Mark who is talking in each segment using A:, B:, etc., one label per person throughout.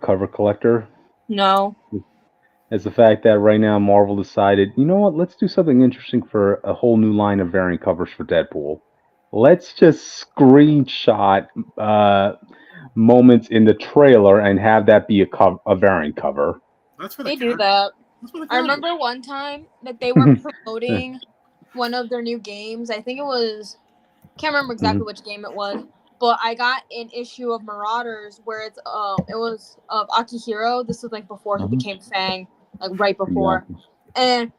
A: cover collector?
B: No.
A: It's the fact that right now Marvel decided, you know what, let's do something interesting for a whole new line of variant covers for Deadpool. Let's just screenshot moments in the trailer and have that be a variant cover.
C: That's for
B: They do that. I remember one time that they were promoting one of their new games. I think it was, can't remember exactly which game it was, but I got an issue of Marauders where it was of Akihiro. This was like before he became Fang, like right before, and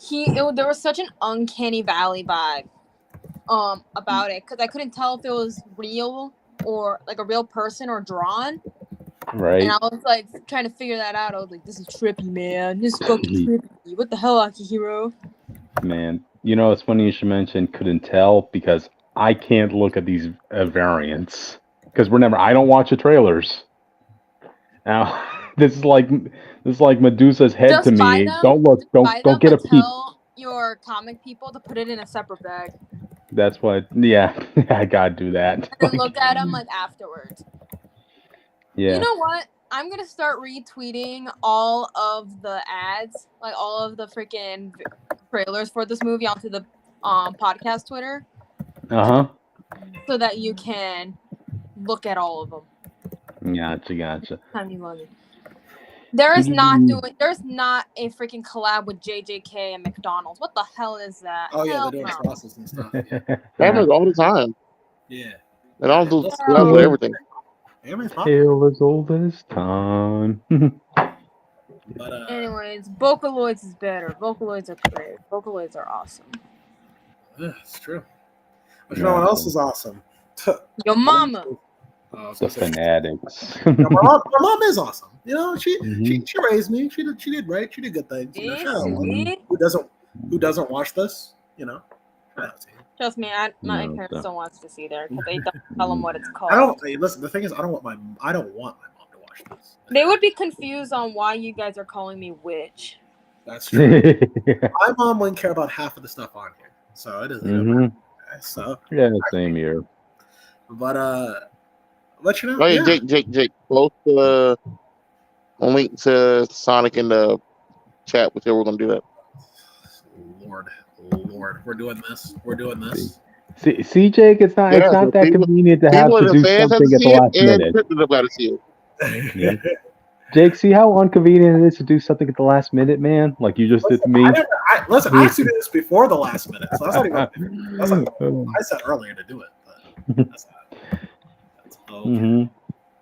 B: there was such an uncanny valley vibe about it because I couldn't tell if it was real or like a real person or drawn.
A: Right.
B: And I was like trying to figure that out. I was like, this is trippy, man. This is fucking trippy. What the hell, Akihiro?
A: Man, you know, it's funny you should mention couldn't tell because I can't look at these variants. Because remember, I don't watch the trailers. Now, this is like Medusa's head
B: Just
A: to me.
B: them,
A: don't look, don't get a peek.
B: Tell your comic people to put it in a separate bag.
A: That's what, yeah, I gotta do that.
B: And then look at them like afterwards.
A: Yeah.
B: You know what? I'm gonna start retweeting all of the ads, like all of the freaking trailers for this movie onto the podcast Twitter. So that you can look at all of them.
A: Gotcha.
B: There's not a freaking collab with JJK and McDonald's. What the hell is that?
C: Oh yeah, they're doing sauces and stuff.
D: That happens all the time.
C: Yeah.
D: They don't do collabs with everything.
A: Tale as old as time.
C: But
B: anyways, Vocaloids is better. Vocaloids are great. Vocaloids are awesome.
C: Yeah, it's true. But you know what else is awesome?
B: Your mama.
A: The Fanatics.
C: My mom is awesome. You know, she raised me. She did right. She did good things. You know, who doesn't watch this? You know.
B: Trust me, my parents don't want us to see there because they don't tell them what it's called.
C: Listen. The thing is, I don't want my mom to watch this.
B: They would be confused on why you guys are calling me witch.
C: That's true. My mom wouldn't care about half of the stuff on here, so it doesn't. So
A: yeah, same here.
C: But let you know.
D: Hey, Jake, post the link to Sonic in the chat. We said we're gonna do that. Lord, we're doing this.
A: See, Jake, it's not that convenient to have to do something at the last minute. Yeah. Jake, see how inconvenient it is to do something at the last minute, man? Like you just did to me.
C: I actually did this before the last minute, so that's not even. That's like I said earlier to do it, but that's okay.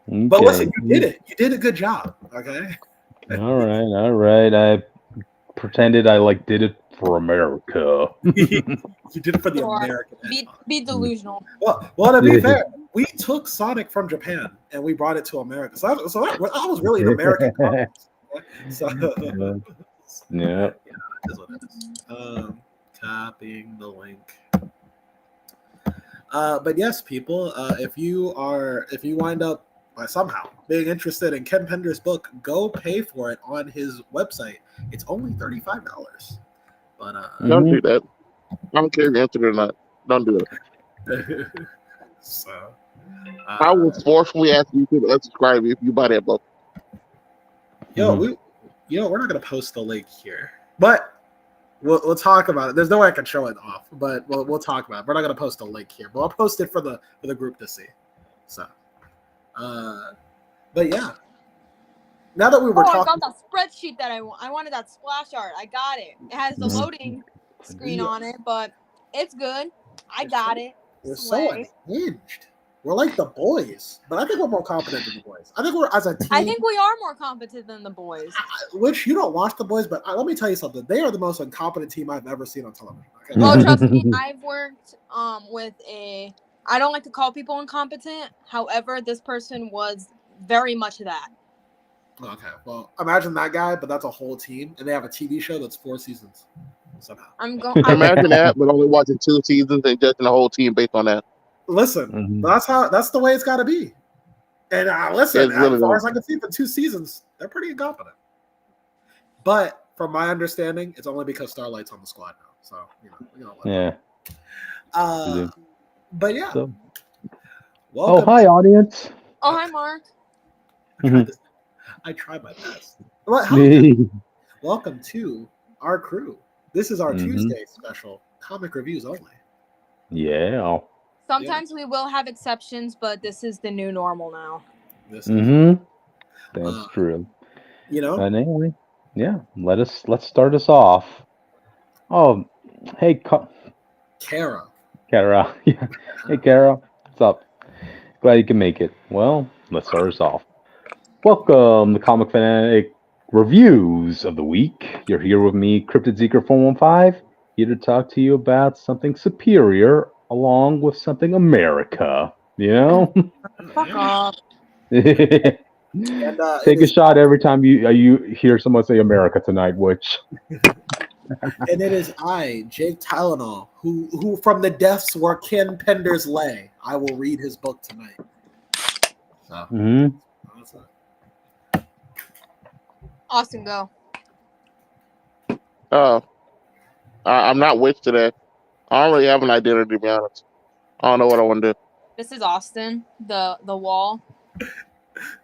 C: But listen, you did it. You did a good job. Okay.
A: All right. I pretended I did it for America.
C: You did it for the American.
B: Be delusional.
C: Well, to be fair, we took Sonic from Japan and we brought it to America. So that was really an American comic. So
A: yeah.
C: That's what it is. Copying the link. But yes, people, if you wind up somehow being interested in Ken Pender's book, go pay for it on his website. It's only $35. But
D: don't do that. I don't care if you answer it or not. Don't do it.
C: So
D: I will forcefully ask you to unsubscribe if you buy that book.
C: We're not gonna post the link here, but we'll talk about it. There's no way I can show it off, but we'll talk about it. We're not gonna post a link here, but I'll post it for the group to see. So, but yeah. Now that we were talking,
B: I got that spreadsheet that I wanted that splash art. I got it. It has the loading screen on it, but it's good. I got it.
C: We're so unhinged. We're like the boys, but I think we're more competent than the boys. I think we're as a team.
B: I think we are more competent than the boys.
C: Which you don't watch the boys, but let me tell you something. They are the most incompetent team I've ever seen on television. Okay?
B: Well, trust me, I've worked with a. I don't like to call people incompetent. However, this person was very much that.
C: Okay, well, imagine that guy, but that's a whole team, and they have a TV show that's 4 seasons. Somehow.
D: Imagine that, but only watching 2 seasons and judging the whole team based on that.
C: Listen, that's the way it's got to be. And listen, as far as I can see, for 2 seasons, they're pretty incompetent. But from my understanding, it's only because Starlight's on the squad now. So
A: yeah.
C: But yeah.
A: Hi, audience.
B: Oh, hi, Mark.
C: I try my best. Well, hi, welcome to our crew. This is our Tuesday special, comic reviews only.
A: Yeah.
B: Sometimes we will have exceptions, but this is the new normal now.
C: This is
A: That's true.
C: You know.
A: And anyway, yeah. Let's start us off. Oh, hey,
C: Kara.
A: Kara. Yeah. Hey, Kara. What's up? Glad you can make it. Well, let's start us off. Welcome to Comic Fanatic Reviews of the Week. You're here with me, Cryptid Zeker 415, here to talk to you about something superior along with something America. You know?
B: Fuck off.
C: And,
A: Take a shot every time you hear someone say America tonight, which.
C: And it is I, Jake Tylenol, who from the depths where Ken Penders lay. I will read his book tonight. So, that's it.
B: Austin, go.
D: I'm not Witch today. I don't really have an identity, to be honest. I don't know what I want to do.
B: This is Austin, the wall.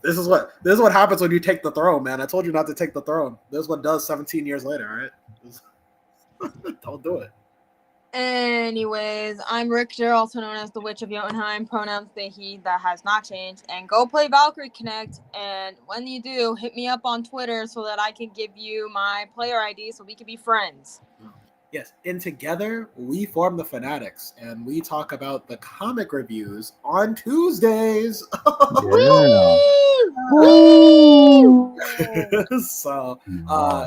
C: This is what happens when you take the throne, man. I told you not to take the throne. This is what does 17 years later, all right? Don't do it.
B: Anyways, I'm Richter, also known as the Witch of Jotunheim, pronouns they, he, that has not changed. And go play Valkyrie Connect. And when you do, hit me up on Twitter so that I can give you my player ID so we can be friends.
C: Yes, and together we form the Fanatics, and we talk about the comic reviews on Tuesdays. So,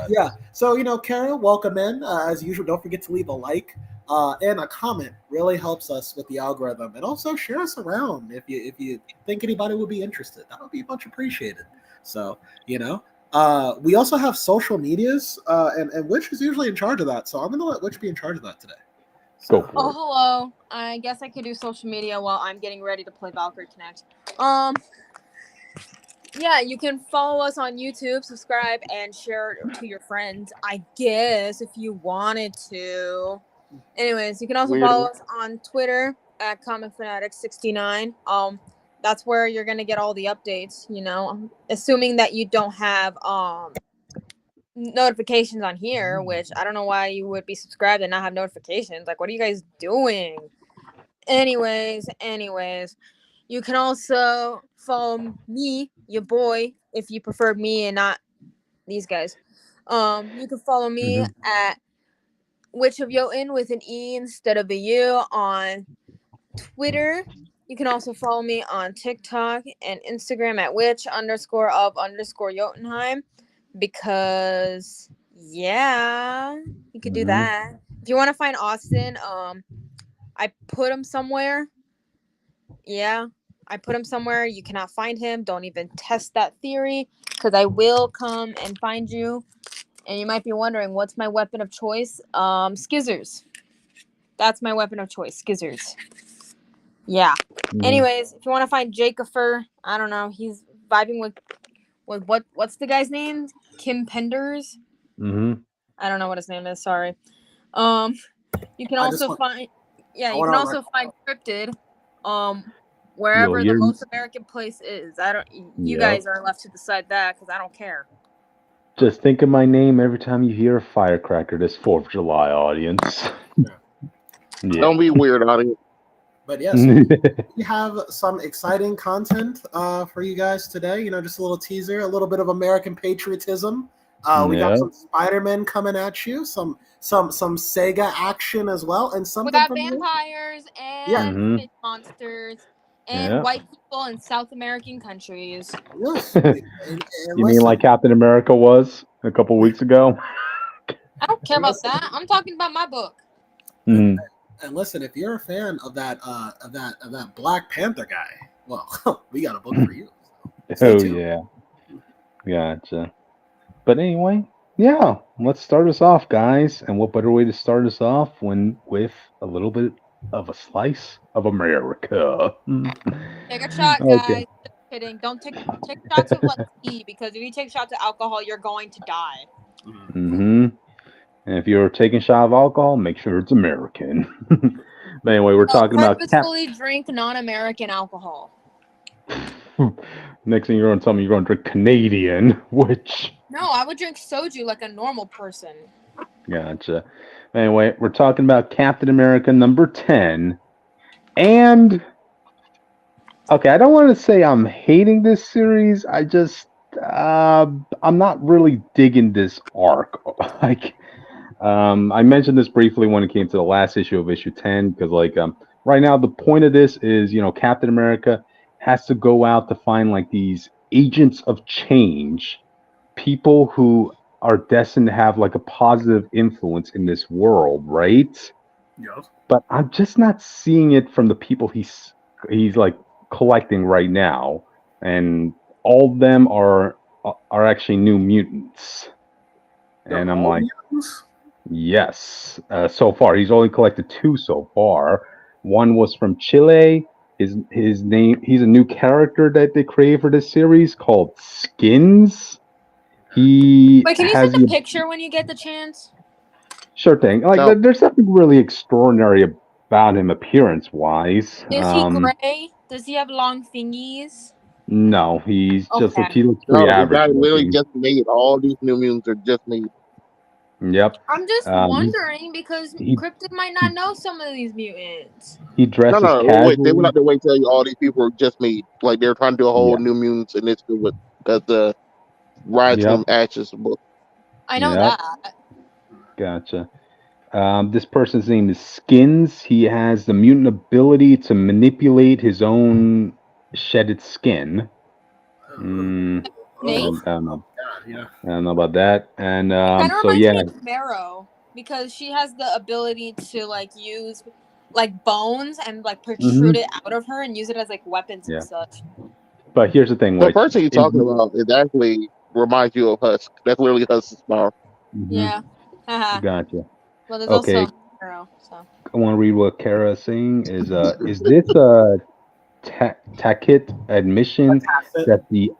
C: yeah. So, Kara, welcome in. As usual, don't forget to leave a like and a comment. Really helps us with the algorithm, and also share us around if you think anybody would be interested. That would be much appreciated. So, we also have social medias, and Witch is usually in charge of that. So I'm going to let Witch be in charge of that today. So.
A: Go for it.
B: Hello. I guess I could do social media while I'm getting ready to play Valkyrie Connect. Yeah, you can follow us on YouTube, subscribe, and share it to your friends, I guess, if you wanted to. Anyways, you can also follow us on Twitter at ComicFanatic69. That's where you're gonna get all the updates, assuming that you don't have notifications on here, which I don't know why you would be subscribed and not have notifications. Like, what are you guys doing? Anyways, you can also follow me, your boy, if you prefer me and not these guys. You can follow me at Witch of Jotun with an E instead of a U on Twitter. You can also follow me on TikTok and Instagram at witch_of_Jotunheim because, yeah, you could do that. If you want to find Austin, I put him somewhere. Yeah, I put him somewhere. You cannot find him. Don't even test that theory because I will come and find you. And you might be wondering, what's my weapon of choice? Skizzers. That's my weapon of choice, skizzers. Yeah. Anyways, if you want to find Jakefer, I don't know. He's vibing with what's the guy's name? Kim Penders? I don't know what his name is. Sorry. You can also find Cryptid. Wherever the most American place is. You guys are left to decide that because I don't care.
A: Just think of my name every time you hear a firecracker this 4th of July, audience.
D: Yeah. Don't be weird, audience.
C: But yes, we have some exciting content for you guys today. Just a little teaser, a little bit of American patriotism. We got some Spiderman coming at you, some Sega action as well, and some.
B: We got vampires and monsters and white people in South American countries.
C: Yes.
A: You mean like Captain America was a couple weeks ago?
B: I don't care about that. I'm talking about my book.
C: And listen, if you're a fan of that Black Panther guy, well, we got a book for you. So
A: yeah, gotcha. But anyway, yeah, let's start us off, guys. And what better way to start us off with a little bit of a slice of America?
B: Take a shot, guys. Okay. Just kidding. Don't take shots of tea because if you take shots of alcohol, you're going to die.
A: And if you're taking a shot of alcohol, make sure it's American. But anyway, we're talking about
B: purposefully drink non-American alcohol.
A: Next thing you're going to tell me you're going to drink Canadian, which...
B: No, I would drink soju like a normal person.
A: Gotcha. Anyway, we're talking about Captain America number 10. And... Okay, I don't want to say I'm hating this series. I just... I'm not really digging this arc. Like... I mentioned this briefly when it came to the last issue of issue 10, because right now the point of this is, Captain America has to go out to find like these agents of change, people who are destined to have like a positive influence in this world, right?
C: Yes.
A: But I'm just not seeing it from the people he's like collecting right now, and all of them are actually New Mutants, and I'm like,
C: mutants?
A: yes. So far, he's only collected 2 so far. One was from Chile. His name. He's a new character that they created for this series called Skins. He
B: Wait, can you
A: has
B: send a picture when you get the chance?
A: Sure thing. Like
D: No.
A: there's nothing really extraordinary about him appearance-wise.
B: Is he gray? Does he have long thingies?
A: No, he's just
B: Okay.
A: he looks pretty
D: No, the
A: average
D: guy literally
A: looking.
D: just made all these New Mutants are just made.
A: Yep.
B: I'm just wondering because
A: he-
B: Cryptid might not know some of these mutants.
A: He dresses
D: No,
A: casually.
D: wait, they went out their way to tell you all these people were just made. Like they're trying to do a whole New Mutants initiative with the Rise from Ashes book.
B: I know that.
A: Gotcha. This person's name is Skins. He has the mutant ability to manipulate his own shedded skin. I don't know.
C: Yeah.
A: I don't know about that. And
B: Kind of
A: so
B: reminds
A: yeah,
B: me of Marrow because she has the ability to like use like bones and like protrude it out of her and use it as like weapons and such.
A: but here's the thing.
D: The person you're talking about, it actually reminds you of Husk. That's literally Husk's power.
B: Yeah.
A: Gotcha.
B: Well, there's
A: Okay.
B: also Marrow. So
A: I want to read what Kara is saying. Is this a tacit admission that the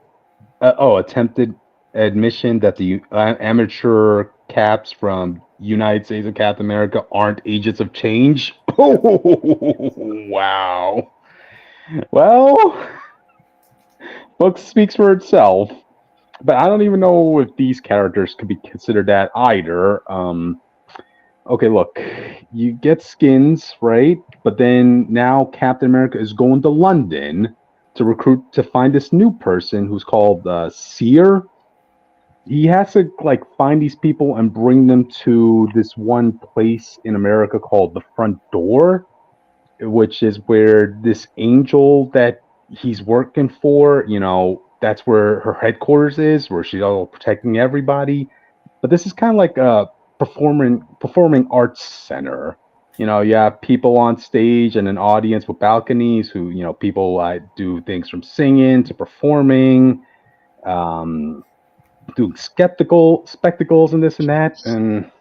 A: attempted admission that the amateur caps from United States of Captain America aren't agents of change? Oh, wow. Well, book speaks for itself, but I don't even know if these characters could be considered that either. Okay, look, you get Skins, right? But then now Captain America is going to London to find this new person who's called Seer. He has to like find these people and bring them to this one place in America called the Front Door, which is where this angel that he's working for, that's where her headquarters is, where she's all protecting everybody. But this is kind of like a performing arts center. You have people on stage and an audience with balconies who, people do things from singing to performing, doing spectacles and this and that, and it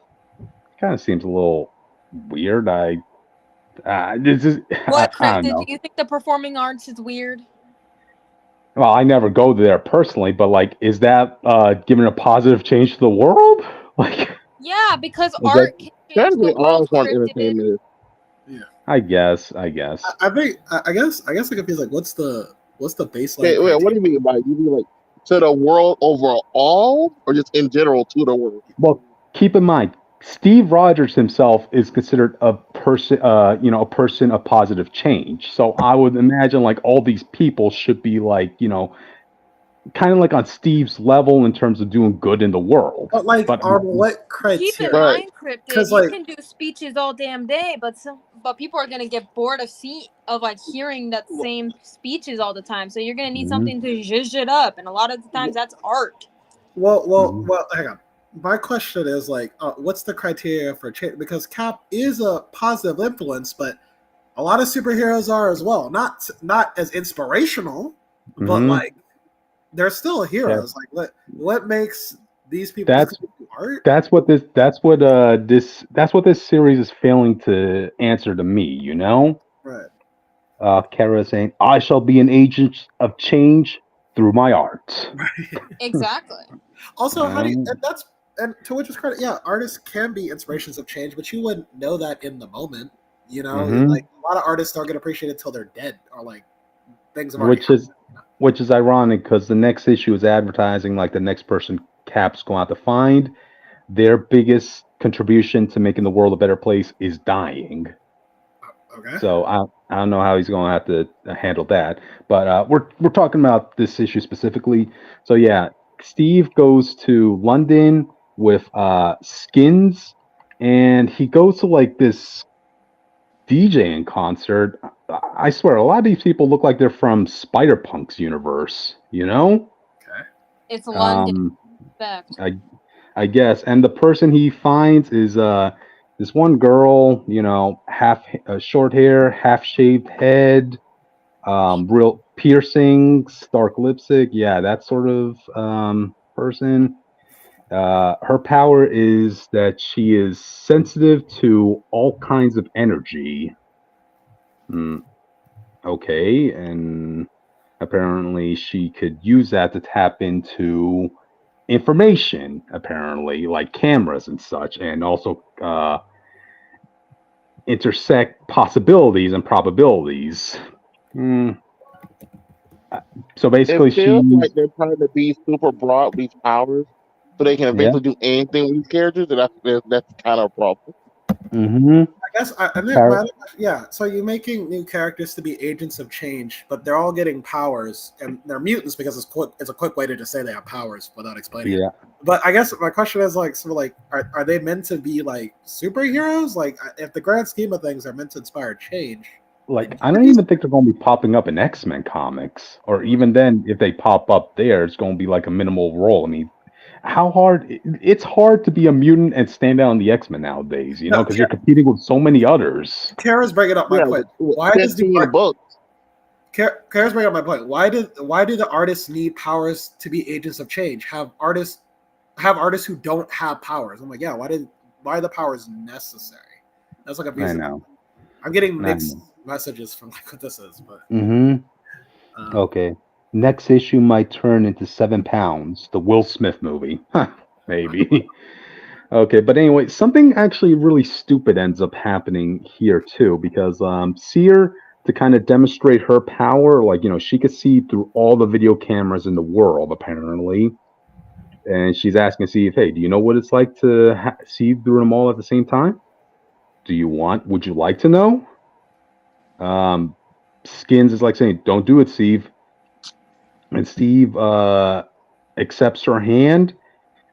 A: kind of seems a little weird. This is
B: what,
A: I don't
B: Cryptid?
A: know.
B: Do you think the performing arts is weird?
A: Well, I never go there personally, but like, is that giving a positive change to the world? Like,
B: yeah, because art can change the world.
D: Want entertainment.
C: Yeah.
A: I guess.
C: I guess it could be like, what's the baseline?
D: Wait, what do you mean by it? You mean like to the world overall, or just in general to the world?
A: Well, keep in mind, Steve Rogers himself is considered a person, a person of positive change. So I would imagine like all these people should be like, kind of like on Steve's level in terms of doing good in the world.
C: But like, what criteria?
B: Keep in mind, Cryptid,
C: like,
B: you can do speeches all damn day, but people are gonna get bored of like hearing that same speeches all the time. So you're gonna need something to zhuzh it up, and a lot of the times that's art.
C: Well, hang on. My question is like, what's the criteria for change? Because Cap is a positive influence, but a lot of superheroes are as well. Not as inspirational, but like they're still heroes. Yeah. Like what makes these people art?
A: That's what this series is failing to answer to me.
C: Right.
A: Kara saying, "I shall be an agent of change through my art."
C: Right.
B: Exactly.
C: Also, how do you? And to which is credit, yeah, artists can be inspirations of change, but you wouldn't know that in the moment. Like a lot of artists don't get appreciated until they're dead or like things have already
A: which is ironic because the next issue is advertising like the next person Cap's going out to find. Their biggest contribution to making the world a better place is dying.
C: Okay.
A: So I don't know how he's going to have to handle that. But we're talking about this issue specifically. So yeah, Steve goes to London with Skins, and he goes to like this DJing concert. I swear, a lot of these people look like they're from Spider-Punk's universe. You know?
C: Okay.
B: It's London.
A: I guess. And the person he finds is this one girl, you know, half short hair, half shaved head, real piercings, dark lipstick. Yeah, that sort of person. Her power is that she is sensitive to all kinds of energy. Okay, and apparently she could use that to tap into information, apparently, like cameras and such, and also intersect possibilities and probabilities. So basically,
D: it feels like they're trying to be super broad with these powers, so they can eventually do anything with these characters, and that's kind of a problem.
A: Mm-hmm.
C: I guess yeah. So you're making new characters to be agents of change, but they're all getting powers, and they're mutants because it's a quick way to just say they have powers without explaining it. But I guess my question is like, sort of like, are they meant to be like superheroes? Like, if the grand scheme of things are meant to inspire change.
A: Like, I don't even think they're going to be popping up in X-Men comics, or even then, if they pop up there, it's going to be like a minimal role. I mean, how hard? It's hard to be a mutant and stand out on the X-Men nowadays, you know, because you're competing with so many others.
C: Kara's bringing up my point. Why does the book? Kara's bringing up my point. Why do the artists need powers to be agents of change? Have artists who don't have powers? I'm like, yeah. Why are the powers necessary? That's like a reason.
A: I know.
C: I'm getting mixed messages from like what this is, but.
A: Okay. Next issue might turn into 7 Pounds, the Will Smith movie. Maybe. Okay, but anyway, something actually really stupid ends up happening here too, because Seer, to kind of demonstrate her power, like, you know, she could see through all the video cameras in the world, apparently. And she's asking Steve, hey, do you know what it's like to see through them all at the same time? Would you like to know? Skins is like saying, don't do it, Steve. And Steve accepts her hand,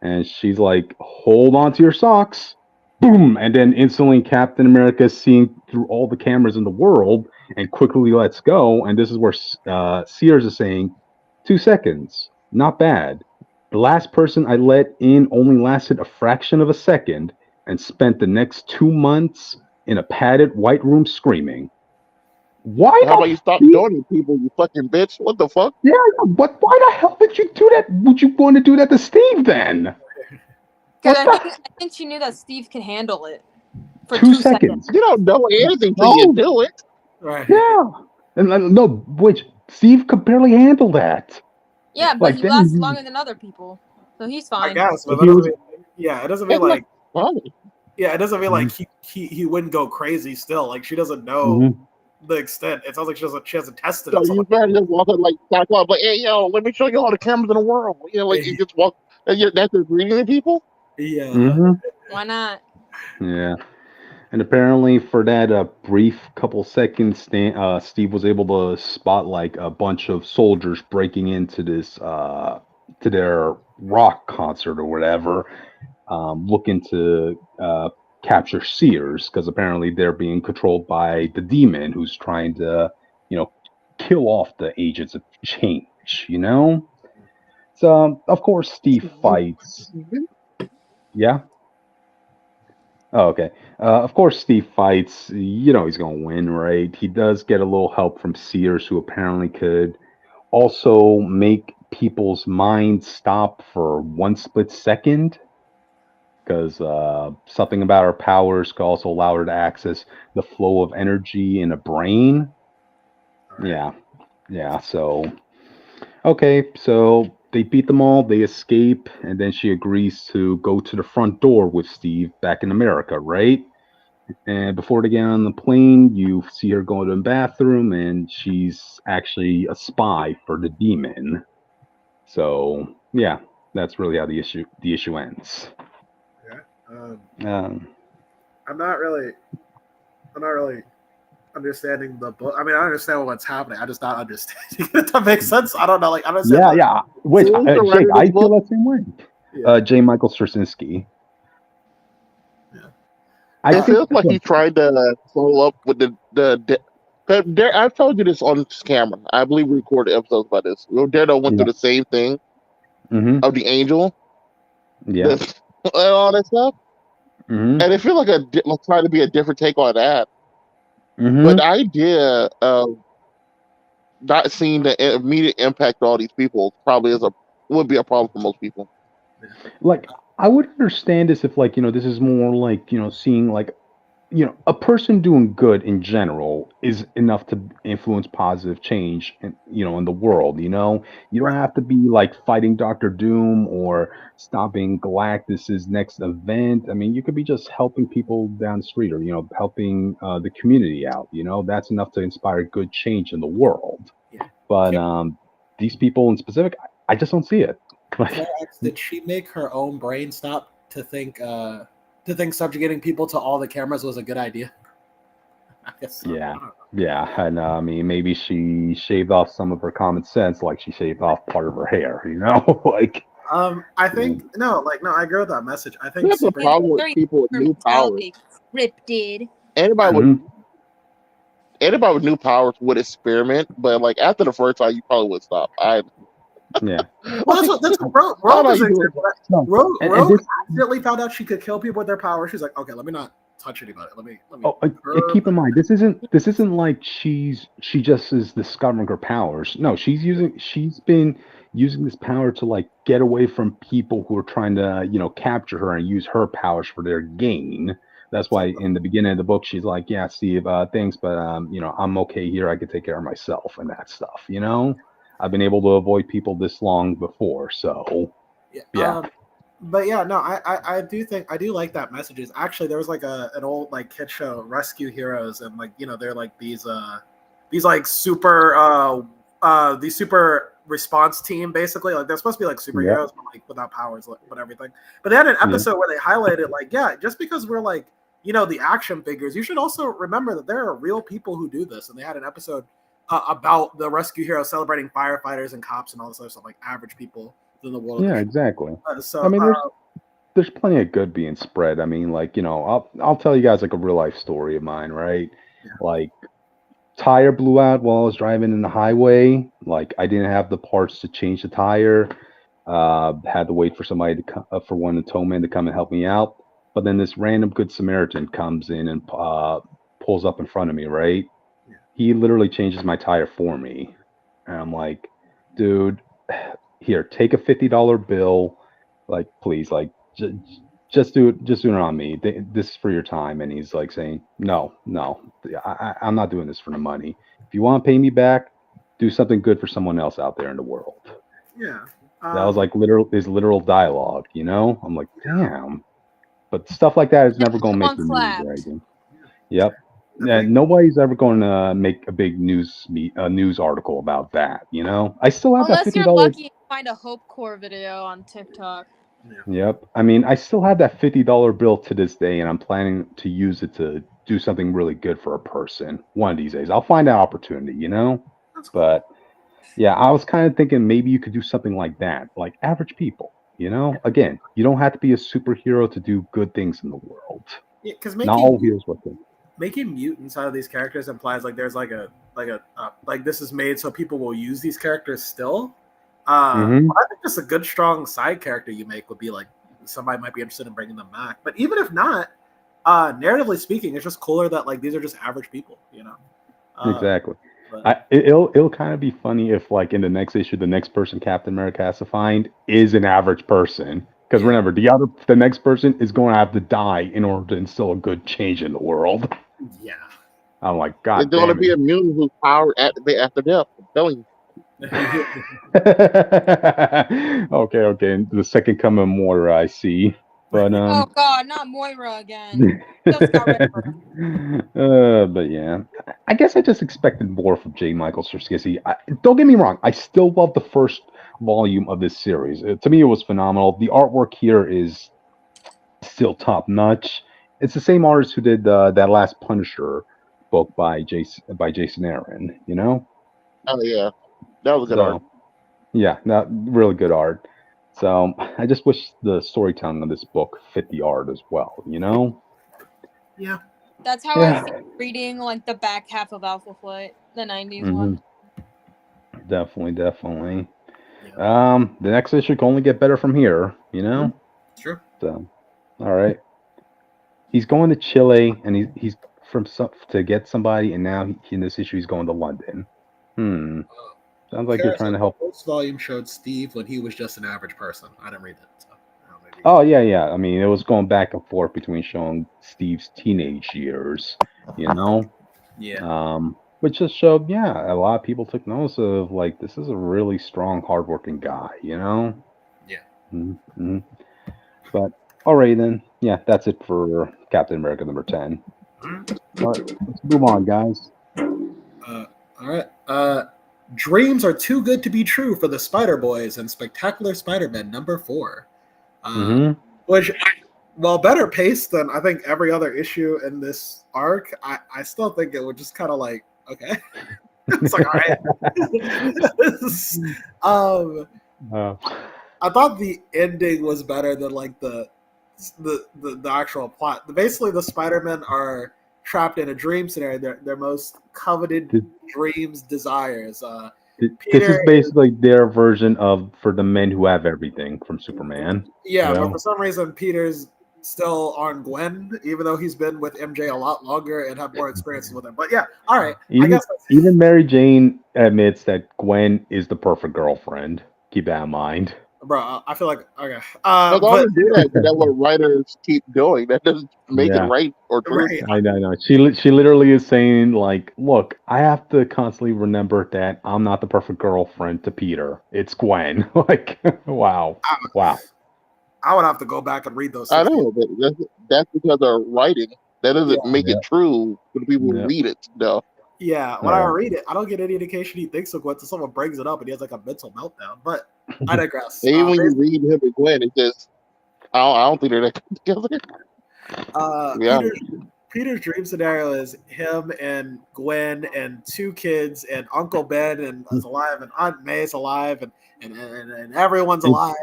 A: and she's like, hold on to your socks. Boom! And then instantly Captain America is seeing through all the cameras in the world and quickly lets go. And this is where Sears is saying, 2 seconds. Not bad. The last person I let in only lasted a fraction of a second and spent the next 2 months in a padded white room screaming. Why?
D: How about you stop joining people, you fucking bitch? What the fuck?
A: Yeah, but why the hell did you do that? Would you want to do that to Steve then?
B: Because I think she knew that Steve could handle it for
A: 2 seconds.
D: You don't know anything till you do it.
C: Right.
A: Yeah. And no, which Steve could barely handle that.
B: Yeah, but he lasts longer than other people, so he's fine.
C: I guess, but it doesn't mean like.
D: Funny.
C: Yeah, it doesn't mean like he wouldn't go crazy still. Like she doesn't know the extent. It sounds like she hasn't tested it.
D: So you better just walk up like hey yo, let me show you all the cameras in the world. You know, like you just walk. That's agreeing to people.
C: Yeah.
B: Why not?
A: Yeah. And apparently, for that brief couple seconds, Steve was able to spot like a bunch of soldiers breaking into this to their rock concert or whatever, looking to capture Sears, because apparently they're being controlled by the demon who's trying to, you know, kill off the agents of change, you know? So, of course, Steve fights. Yeah? Oh, okay. Of course, Steve fights. You know he's going to win, right? He does get a little help from Sears, who apparently could also make people's minds stop for 1 split second, because something about her powers could also allow her to access the flow of energy in a brain. Right. Yeah. So, okay. So they beat them all. They escape, and then she agrees to go to the front door with Steve back in America, right? And before they get on the plane, you see her go to the bathroom, and she's actually a spy for the demon. So yeah, that's really how the issue ends.
C: Yeah.
A: Um,
C: I'm not really understanding the book. I mean, I understand what's happening. I just not understanding it. That makes sense. I don't know. Like, I understand.
A: yeah,
C: Like,
A: yeah. Wait,
D: Who's the
A: Jay,
D: writer of
A: I
D: this
A: feel
D: book?
A: that same way.
C: Yeah.
A: J. Michael Straczynski.
C: Yeah.
A: I
D: It
A: think
D: feels like he tried to follow up with I've told you this on camera. I believe we recorded episodes about this. Daredevil went
A: Yeah.
D: through the same thing
A: Mm-hmm.
D: of the angel,
A: Yeah.
D: and all that stuff,
A: Mm-hmm.
D: and it feels like like trying to be a different take on that.
A: Mm-hmm.
D: But the idea of not seeing the immediate impact of all these people probably would be a problem for most people.
A: Like, I would understand this if, like, this is more like, seeing, like, a person doing good in general is enough to influence positive change in the world. You don't
C: Right.
A: have to be like fighting Doctor Doom or stopping Galactus's next event. I mean, you could be just helping people down the street, or helping the community out. That's enough to inspire good change in the world.
C: Yeah.
A: But these people in specific, I just don't see it. Like,
C: Did she make her own brain stop to think subjugating people to all the cameras was a good idea? I guess so.
A: yeah,
C: I don't know.
A: yeah, and I mean, maybe she shaved off some of her common sense, like she shaved off part of her hair. Like,
C: I think no, I agree with that message. I think
D: That's a
C: super.
D: problem with
B: Very
D: people with new powers.
B: scripted.
D: Anybody with
A: mhm.
D: anybody with new powers would experiment, but like after the first time, you probably would stop.
A: Yeah,
C: Well, that's what
D: How
C: Rogue
D: about
C: was
D: you do it?
C: example.
A: no, and
C: Rogue
A: this.
C: accidentally found out she could kill people with their power. She's like, okay, let me not touch anybody. Let me.
A: Oh,
C: curb
A: keep in mind, this isn't like she just is discovering her powers. No, she's been using this power to like get away from people who are trying to capture her and use her powers for their gain. That's why in the beginning of the book she's like, yeah, Steve, thanks, but I'm okay here. I can take care of myself and that stuff. I've been able to avoid people this long before, so yeah.
C: But yeah, no, I do think I do like that messages. Actually, there was like an old like kid show, Rescue Heroes, and like they're like these like these super response team basically. Like they're supposed to be like
A: Yep.
C: superheroes, but like without powers, but everything. But they had an
A: Yeah.
C: episode where they highlighted like, yeah, just because we're like the action figures, you should also remember that there are real people who do this. And they had an episode about the Rescue Heroes celebrating firefighters and cops and all this other stuff, like average people in the world.
A: Yeah, exactly.
C: So
A: I mean, there's plenty of good being spread. I mean, like, I'll tell you guys like a real life story of mine, right?
C: Yeah.
A: Like, tire blew out while I was driving in the highway. Like, I didn't have the parts to change the tire. Had to wait for somebody to for one of the towmen to come and help me out. But then this random good Samaritan comes in and pulls up in front of me, right?
C: Yeah.
A: He literally changes my tire for me. And I'm like, dude, here, take a $50 bill. Like, please, like, just do it on me. This is for your time. And he's like saying, no, I'm not doing this for the money. If you want to pay me back, do something good for someone else out there in the world.
C: Yeah.
A: That was like his literal dialogue, I'm like, damn. But stuff like that is never going to make the news or anything. Yep. Nobody's ever going to make a big news article about that, I still have that $50.
B: Unless you're lucky and find a Hope Corps video on TikTok.
A: Yep. I mean, I still have that $50 bill to this day, and I'm planning to use it to do something really good for a person one of these days. I'll find an opportunity,
C: That's cool.
A: But yeah, I was kind of thinking maybe you could do something like that, like average people, Again, you don't have to be a superhero to do good things in the world.
C: Yeah, because
A: not all heroes work good.
C: Making mutants out of these characters implies like there's like this is made so people will use these characters still. I think just a good strong side character you make would be like somebody might be interested in bringing them back. But even if not, narratively speaking, it's just cooler that like these are just average people,
A: Exactly. It'll kind of be funny if like in the next issue, the next person Captain America has to find is an average person. Because remember, the next person is going to have to die in order to instill a good change in the world.
C: Yeah.
A: I'm like, God
D: It's going to be a mutant whose power activate after death. I'm telling you.
A: Okay. The second coming of Mortar, I see. But
B: oh God, not Moira again. Just got rid of her.
A: But yeah, I guess I just expected more from J. Michael Straczynski. Don't get me wrong, I still love the first volume of this series. To me, it was phenomenal. The artwork here is still top notch. It's the same artist who did that last Punisher book by Jason Aaron. You know,
D: Oh yeah, that was good art.
A: so yeah, that really good art. So I just wish the storytelling of this book fit the art as well. You know.
C: Yeah.
B: That's how I feel reading like the back half of Alpha Flight, the 90s one.
A: Definitely.
C: Yeah.
A: The next issue can only get better from here, you know?
C: Sure.
A: So, all right. He's going to Chile, and he's to get somebody, and now in this issue he's going to London. Sounds like they're trying to help.
C: This volume showed Steve when he was just an average person. I didn't read it. So,
A: oh yeah. I mean, it was going back and forth between showing Steve's teenage years, you know?
C: Yeah.
A: Which just showed, a lot of people took notice of, like, this is a really strong, hardworking guy, you know?
C: Yeah.
A: Mm-hmm. But, alright then. Yeah, that's it for Captain America number 10. All right, let's move on, guys.
C: Alright. Dreams are too good to be true for the Spider Boys and Spectacular Spider-Man number 4. Which, well, better paced than I think every other issue in this arc. I still think it would just kind of like, okay. It's like, all right. I thought the ending was better than like the actual plot. Basically, the Spider-Men are trapped in a dream scenario. Their most coveted dreams, desires.
A: This is basically their version of For the Men Who Have Everything from Superman.
C: Yeah, but for some reason, Peter's still on Gwen, even though he's been with MJ a lot longer and have more experiences with him. But yeah, all right.
A: Even Mary Jane admits that Gwen is the perfect girlfriend. Keep that in mind.
C: Bro, I feel like okay.
D: But that's what writers keep doing. That doesn't make it right or true.
A: Right. I know. She literally is saying, like, look, I have to constantly remember that I'm not the perfect girlfriend to Peter. It's Gwen. Like, wow.
C: I would have to go back and read those.
D: I know, but that's because of writing. That doesn't make it true for the people who read it. No.
C: Yeah, when I read it, I don't get any indication he thinks of Gwen until someone brings it up and he has like a mental meltdown. But I digress.
D: Even when you read him and Gwen, it's just I don't think they're that together.
C: Peter's dream scenario is him and Gwen and 2 kids and Uncle Ben and is alive and Aunt May is alive and everyone's alive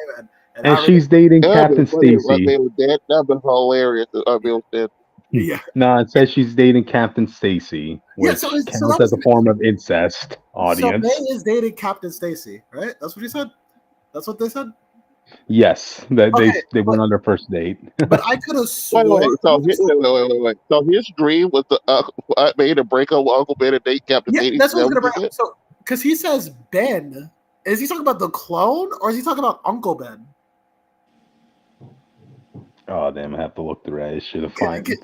A: and she's dating Captain Stacy.
D: That was hilarious.
C: Yeah.
A: No, it says she's dating Captain Stacy, which counts as a form of incest. Audience.
C: So May is dating Captain Stacy, right? That's what he said. That's what they said.
A: Yes, they went on their first date.
C: But I could have sworn.
D: Wait. So his dream was to made a break up with Uncle Ben and date Captain Stacy.
C: That's what I was gonna bring up. So, because he says Ben, is he talking about the clone or is he talking about Uncle Ben?
A: Oh damn! I have to look through that issue to find it.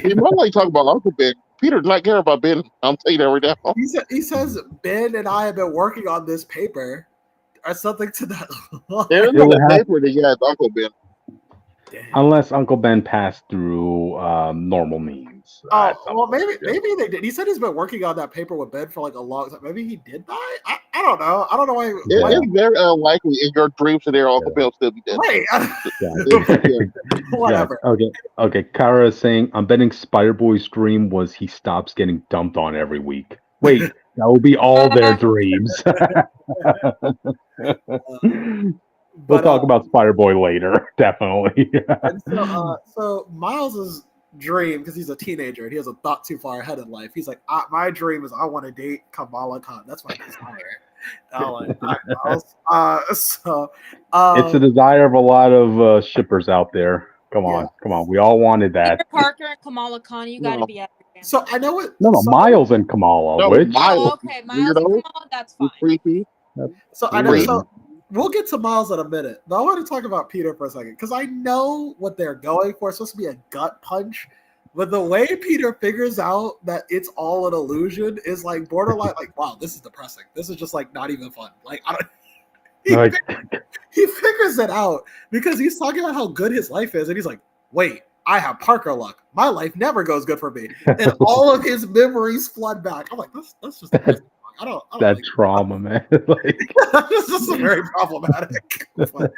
D: He might like talk about Uncle Ben. Peter does not care about Ben. I'm telling you that right now.
C: He says Ben and I have been working on this paper, or something to that.
D: There's no paper that he has Uncle Ben.
A: Unless Uncle Ben passed through normal means.
C: Well, maybe they did. He said he's been working on that paper with Ben for like a long time. Maybe he did die. I don't know. I don't know why.
D: It's very unlikely in your dream scenario Uncle Ben will still be dead.
C: Right. Whatever.
A: Okay. Kara is saying, I'm betting Spider-Boy's dream was he stops getting dumped on every week. Wait, that will be all their dreams. We'll talk about Spider-Boy later, definitely.
C: So Miles's dream, because he's a teenager and he has a thought too far ahead in life. He's like, my dream is I want to date Kamala Khan. That's my desire.
A: It's a desire of a lot of shippers out there. Come on. We all wanted that.
B: Peter Parker and Kamala Khan, you gotta be everything.
C: So I know it.
A: No, Miles and Kamala.
B: Miles and Kamala, that's fine.
D: Creepy.
C: So I know. So we'll get to Miles in a minute, but I want to talk about Peter for a second because I know what they're going for. It's supposed to be a gut punch, but the way Peter figures out that it's all an illusion is like borderline. Like, wow, this is depressing. This is just like not even fun. Like, I don't. he figures it out because he's talking about how good his life is, and he's like, "Wait, I have Parker luck. My life never goes good for me," and all of his memories flood back. I'm like, "That's just I don't
A: that
C: like
A: trauma, man.
C: this is very problematic." But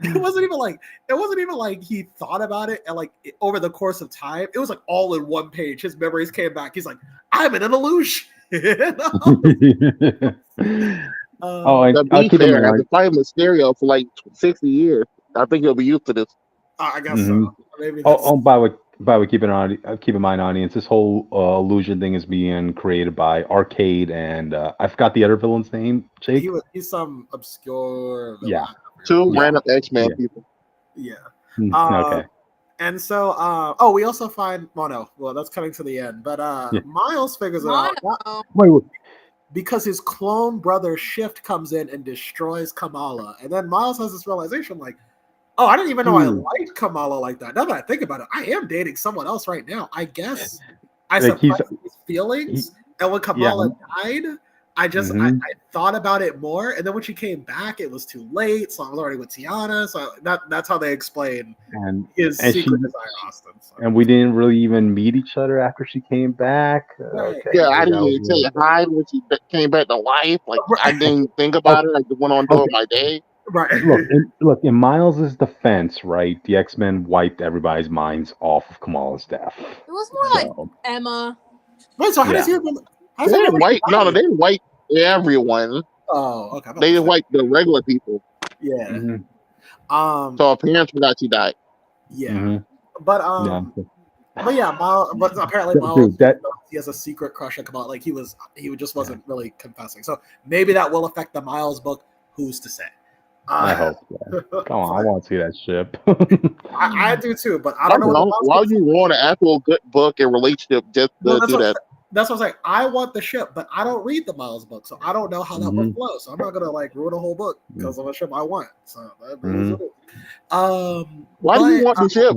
C: it wasn't even like he thought about it and like over the course of time. It was like all in one page. His memories came back. He's like, "I'm in an illusion."
D: To be fair, I've been fighting Mysterio for like 60 years. I think he'll be used to this.
C: I guess so. Maybe
A: by the way, keep in mind, audience, this whole illusion thing is being created by Arcade, and I forgot the other villain's name. Jake.
C: He's some obscure villain.
A: Yeah.
D: Two random X-Men people.
C: Yeah.
A: Okay.
C: And so, we also find Mono. Well, that's coming to the end, but Miles figures it out.
A: Wait.
C: Because his clone brother Shift comes in and destroys Kamala, and then Miles has this realization, like, "Oh, I didn't even know I liked Kamala like that." Now that I think about it, I am dating someone else right now. I guess I suppressed his feelings, and when Kamala died, I thought about it more, and then when she came back, it was too late. So I was already with Tiana. So that's how they explain his secret desire, Austin. So.
A: And we didn't really even meet each other after she came back.
C: Right.
A: Okay,
D: yeah, I didn't even say hi when she came back to life. Like I didn't think about it. Like went on doing my day.
C: Right.
A: Look. In Miles' defense, right? The X-Men wiped everybody's minds off of Kamala's death.
B: It was more like Emma.
C: Wait, so how does he remember?
D: They didn't wipe. No, they didn't wipe everyone.
C: Oh, okay.
D: They didn't wipe the regular people.
C: Yeah.
A: Mm-hmm.
D: So her parents forgot she died.
C: Yeah.
A: Mm-hmm.
C: But Miles. But apparently Miles, he has a secret crush on Kamala. Like he just wasn't really confessing. So maybe that will affect the Miles book. Who's to say?
A: I hope so. Come on, I want to see that ship.
C: I do too, but I don't know.
D: Why would you want an actual good book and relationship just to do that?
C: That's what I'm saying. I want the ship, but I don't read the Miles book, so I don't know how that would flow. So I'm not gonna like ruin a whole book because of a ship I want. So that is what it is.
D: Why do you want the ship?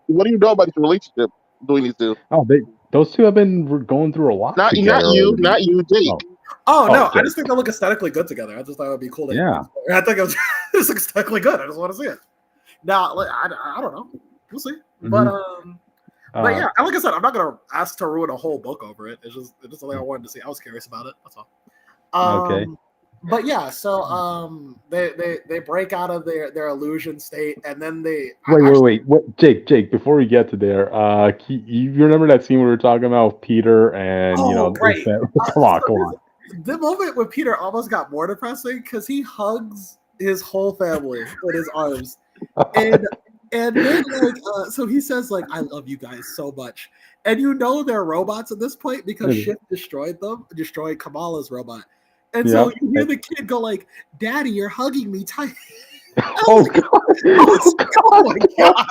D: What do you know about this relationship between these two?
A: Oh, those two have been going through a lot.
D: Not you, Jake.
C: No, I just think they look aesthetically good together. I just thought it would be cool. I think it was just aesthetically good. I just want to see it. Now, like, I don't know. We'll see. But yeah, like I said, I'm not gonna ask to ruin a whole book over it. It's just something I wanted to see. I was curious about it. That's all.
A: Okay.
C: But yeah, so they break out of their illusion state, and then they
A: wait. What, Jake? Before we get to there, you remember that scene we were talking about Peter and
C: right.
A: Come on.
C: The moment when Peter almost got more depressing because he hugs his whole family with his arms, and then so he says like, "I love you guys so much," and they're robots at this point because Shift destroyed Kamala's robot, and so you hear the kid go like, "Daddy, you're hugging me tight."
A: Oh God!
C: Oh my God!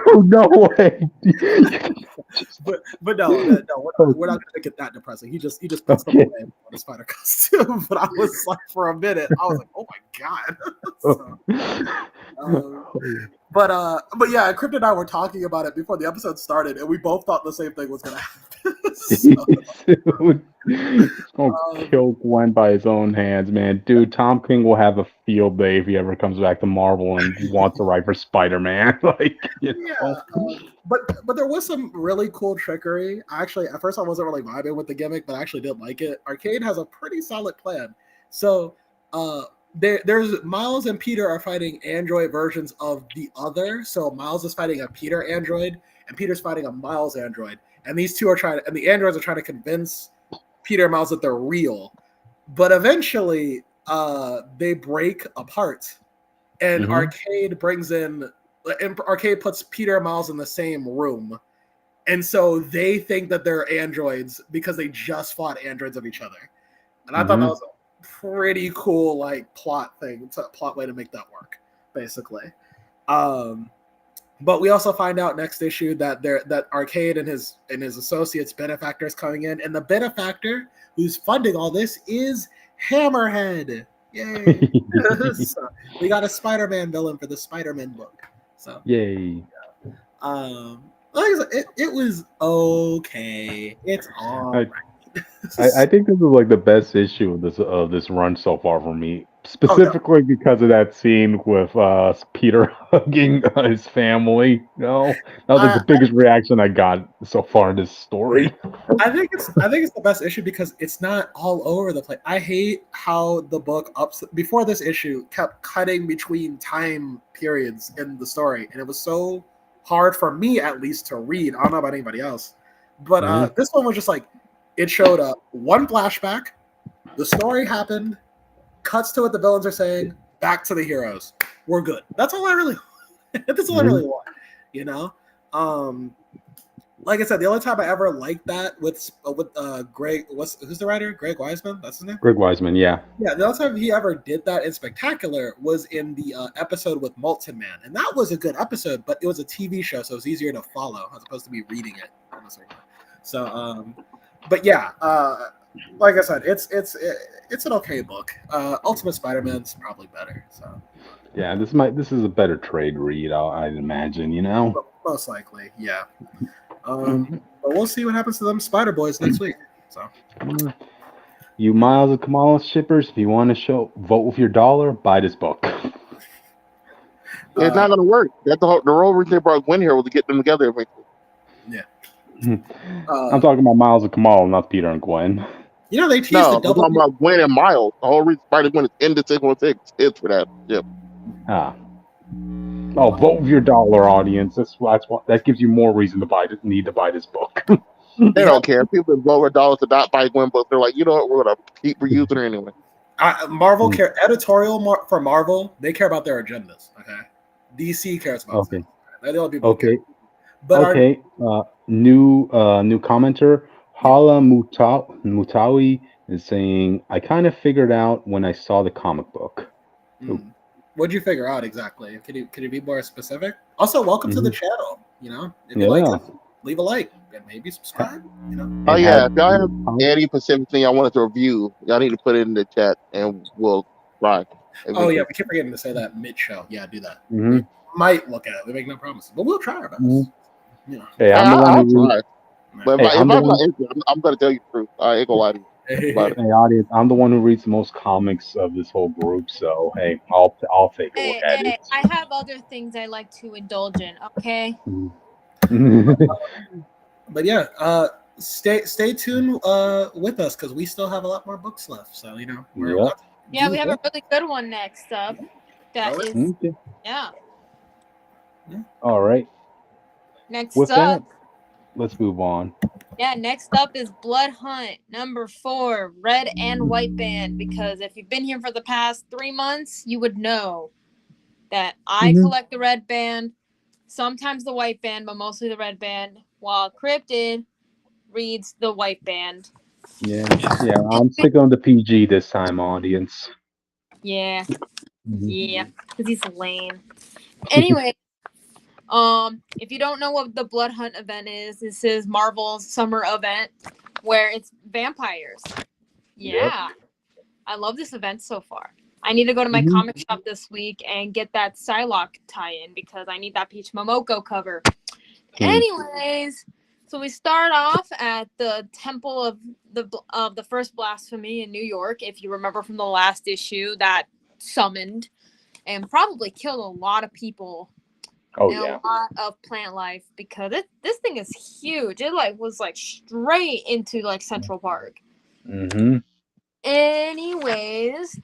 A: Oh, no way!
C: but no, we're not gonna make it that depressing. He just puts them away on his spider costume. But I was like, for a minute, I was like, oh my God. But yeah, Crypt and I were talking about it before the episode started, and we both thought the same thing was gonna happen.
A: Kill Gwen by his own hands, man. Dude, Tom King will have a field day if he ever comes back to Marvel and wants to write for Spider-Man.
C: But there was some really cool trickery. Actually, at first I wasn't really vibing with the gimmick, but I actually did like it. Arcade has a pretty solid plan. So there's Miles and Peter are fighting android versions of the other. So Miles is fighting a Peter android, and Peter's fighting a Miles android. And these two and the androids are trying to convince Peter and Miles that they're real. But eventually, they break apart, and Arcade Arcade puts Peter and Miles in the same room, and so they think that they're androids because they just fought androids of each other. And I thought that was a pretty cool plot way to make that work, basically. But we also find out next issue that Arcade and his associates Benefactor is coming in, and the Benefactor who's funding all this is Hammerhead. Yay! So we got a Spider-Man villain for the Spider-Man book. So
A: yay!
C: It was okay. It's all right.
A: I think this is like the best issue of this run so far for me. Specifically because of that scene with Peter hugging his family. No, that was like the biggest reaction I got so far in this story.
C: I think it's the best issue because it's not all over the place. I hate how the book before this issue kept cutting between time periods in the story, and it was so hard for me at least to read. I don't know about anybody else, but this one was just like it showed up one flashback, the story happened, cuts to what the villains are saying, back to the heroes. We're good. That's all I really want, you know? Like I said, the only time I ever liked that with Greg, who's the writer? Greg Wiseman? That's his name?
A: Greg Wiseman, yeah.
C: Yeah, the only time he ever did that in Spectacular was in the episode with Molten Man. And that was a good episode, but it was a TV show, so it was easier to follow as opposed to me reading it. So, but yeah, like I said, it's an okay book. Ultimate Spider-Man's probably better. So
A: yeah, this is a better trade read, I'd imagine. You know,
C: most likely, yeah. But we'll see what happens to them Spider Boys next week. So
A: you Miles and Kamala shippers, if you want to vote with your dollar, buy this book.
D: It's not going to work. That's the whole reason they brought Gwen here was to get them together.
C: Yeah.
A: I'm talking about Miles and Kamala, not Peter and Gwen.
C: You know, they teased
D: I'm talking about Gwen and Miles. The whole reason Spider-Gwen is in the 616 is for that. Yep.
A: Oh, vote with your dollar, audience. That's what that gives you more reason to buy this book.
D: They don't care. People vote with dollars to not buy Gwen books. They're like, you know what? We're going to keep reusing her anyway.
C: Marvel care editorial for Marvel. They care about their agendas. Okay. DC cares about.
A: Okay.
C: They're the only people.
A: Okay. New commenter Hala Mutawi is saying, I kind of figured out when I saw the comic book.
C: What'd you figure out exactly? Could you be more specific? Also, welcome to the channel. You know, if you like it, leave a like and maybe subscribe. You know.
D: Oh yeah, if y'all have any specific thing I wanted to review, y'all need to put it in the chat and we'll try.
C: We keep forgetting to say that mid-show. Yeah, do that. We might look at it. We make no promises, but we'll try our best. You know.
A: Hey, I'll try.
D: But if I'm going to tell you the truth. I ain't gonna lie to you.
A: Hey, audience, I'm the one who reads the most comics of this whole group, so hey, I'll take a look at it.
B: I have other things I like to indulge in. Okay.
C: But yeah, stay tuned with us because we still have a lot more books left. So you know,
B: we have a really good one next up.
A: All right.
B: Next up.
A: Let's move on.
B: Yeah, next up is Blood Hunt #4, Red and White Band. Because if you've been here for the past 3 months, you would know that I collect the Red Band, sometimes the White Band, but mostly the Red Band, while Cryptid reads the White Band.
A: Yeah, I'm sticking on the PG this time, audience.
B: Yeah, because he's lame. Anyway. If you don't know what the Blood Hunt event is, this is Marvel's summer event where it's vampires. Yeah. I love this event so far. I need to go to my comic shop this week and get that Psylocke tie-in because I need that Peach Momoko cover. Anyways, so we start off at the Temple of the First Blasphemy in New York, if you remember from the last issue, that summoned and probably killed a lot of people. A lot of plant life because this thing is huge. It was straight into Central Park. Anyways,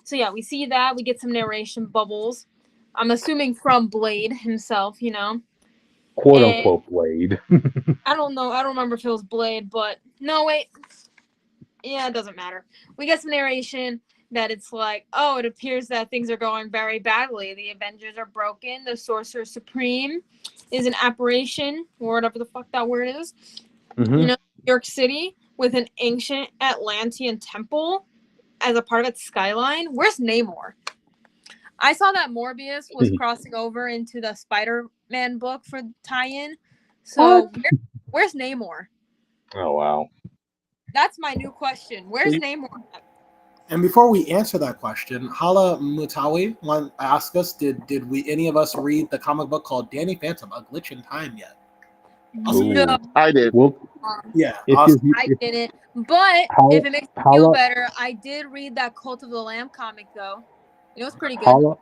B: so yeah, we see that we get some narration bubbles. I'm assuming from Blade himself, you know,
A: quote unquote Blade.
B: I don't know. I don't remember if it was Blade, but no, wait. Yeah, it doesn't matter. We get some narration. That it's it appears that things are going very badly. The Avengers are broken. The Sorcerer Supreme is an apparition, or whatever the fuck that word is. You know, New York City with an ancient Atlantean temple as a part of its skyline. Where's Namor? I saw that Morbius was crossing over into the Spider-Man book for tie-in. So where's Namor?
A: Oh, wow.
B: That's my new question. Where's Namor?
C: And before we answer that question, Hala Mutawi asked us, did we any of us read the comic book called Danny Phantom, A Glitch in Time yet?
B: No.
D: I did.
A: Well,
C: Yeah,
B: I didn't. But if it makes you feel better, I did read that Cult of the Lamb comic though. It was pretty good.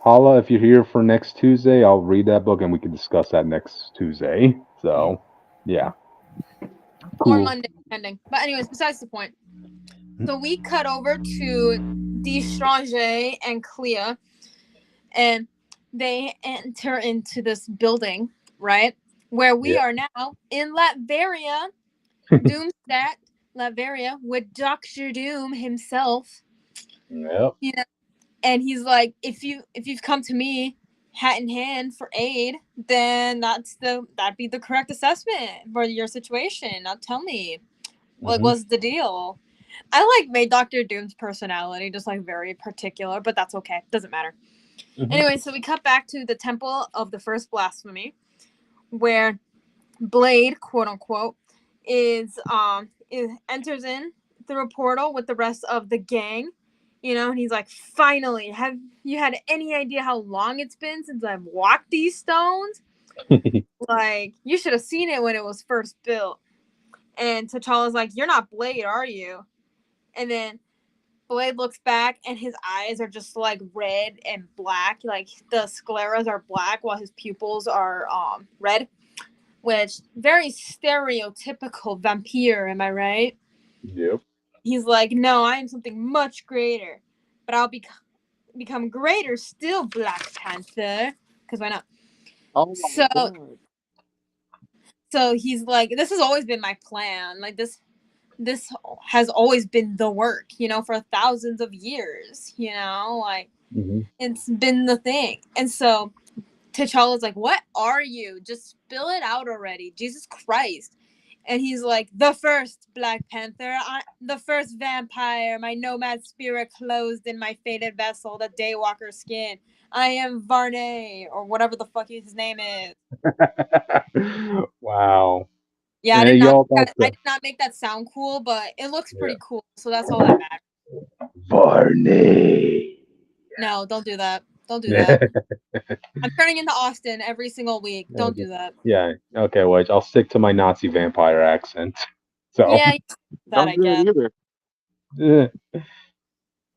A: Hala, if you're here for next Tuesday, I'll read that book and we can discuss that next Tuesday. So, yeah.
B: Cool. Or Monday, depending. But anyways, besides the point. So we cut over to Destrange and Clea, and they enter into this building, right? Where we are now in Latveria, Doomstat, Latveria, with Dr. Doom himself.
A: Yep.
B: You know, and he's like, if you've come to me hat in hand for aid, then that'd be the correct assessment for your situation. Now tell me, like, what's the deal? I made Dr. Doom's personality just very particular, but that's okay. Doesn't matter. Anyway, so we cut back to the Temple of the First Blasphemy, where Blade, quote unquote, enters in through a portal with the rest of the gang. And he's like, finally, have you had any idea how long it's been since I've walked these stones? You should have seen it when it was first built. And T'Challa's like, you're not Blade, are you? And then Blade looks back and his eyes are just red and black. The scleras are black while his pupils are red. Which, very stereotypical vampire, am I right?
A: Yep.
B: He's like, no, I am something much greater. But I'll become greater still, Black Panther. Because why not?
D: Oh,
B: so he's like, this has always been my plan. This has always been the work, for thousands of years, It's been the thing. And so T'Challa's like, what are you? Just spill it out already. Jesus Christ. And he's like, the first Black Panther, the first vampire, my nomad spirit closed in my faded vessel, the Daywalker skin. I am Varney, or whatever the fuck his name is.
A: Wow.
B: Yeah, I did not make that sound cool, but it looks pretty cool, so that's all that matters.
A: Varney.
B: No, don't do that. Don't do that. I'm turning into Austin every single week. Don't do that.
A: Yeah. Okay, well, I'll stick to my Nazi vampire accent. So.
B: Yeah, that I guess.
A: Yeah.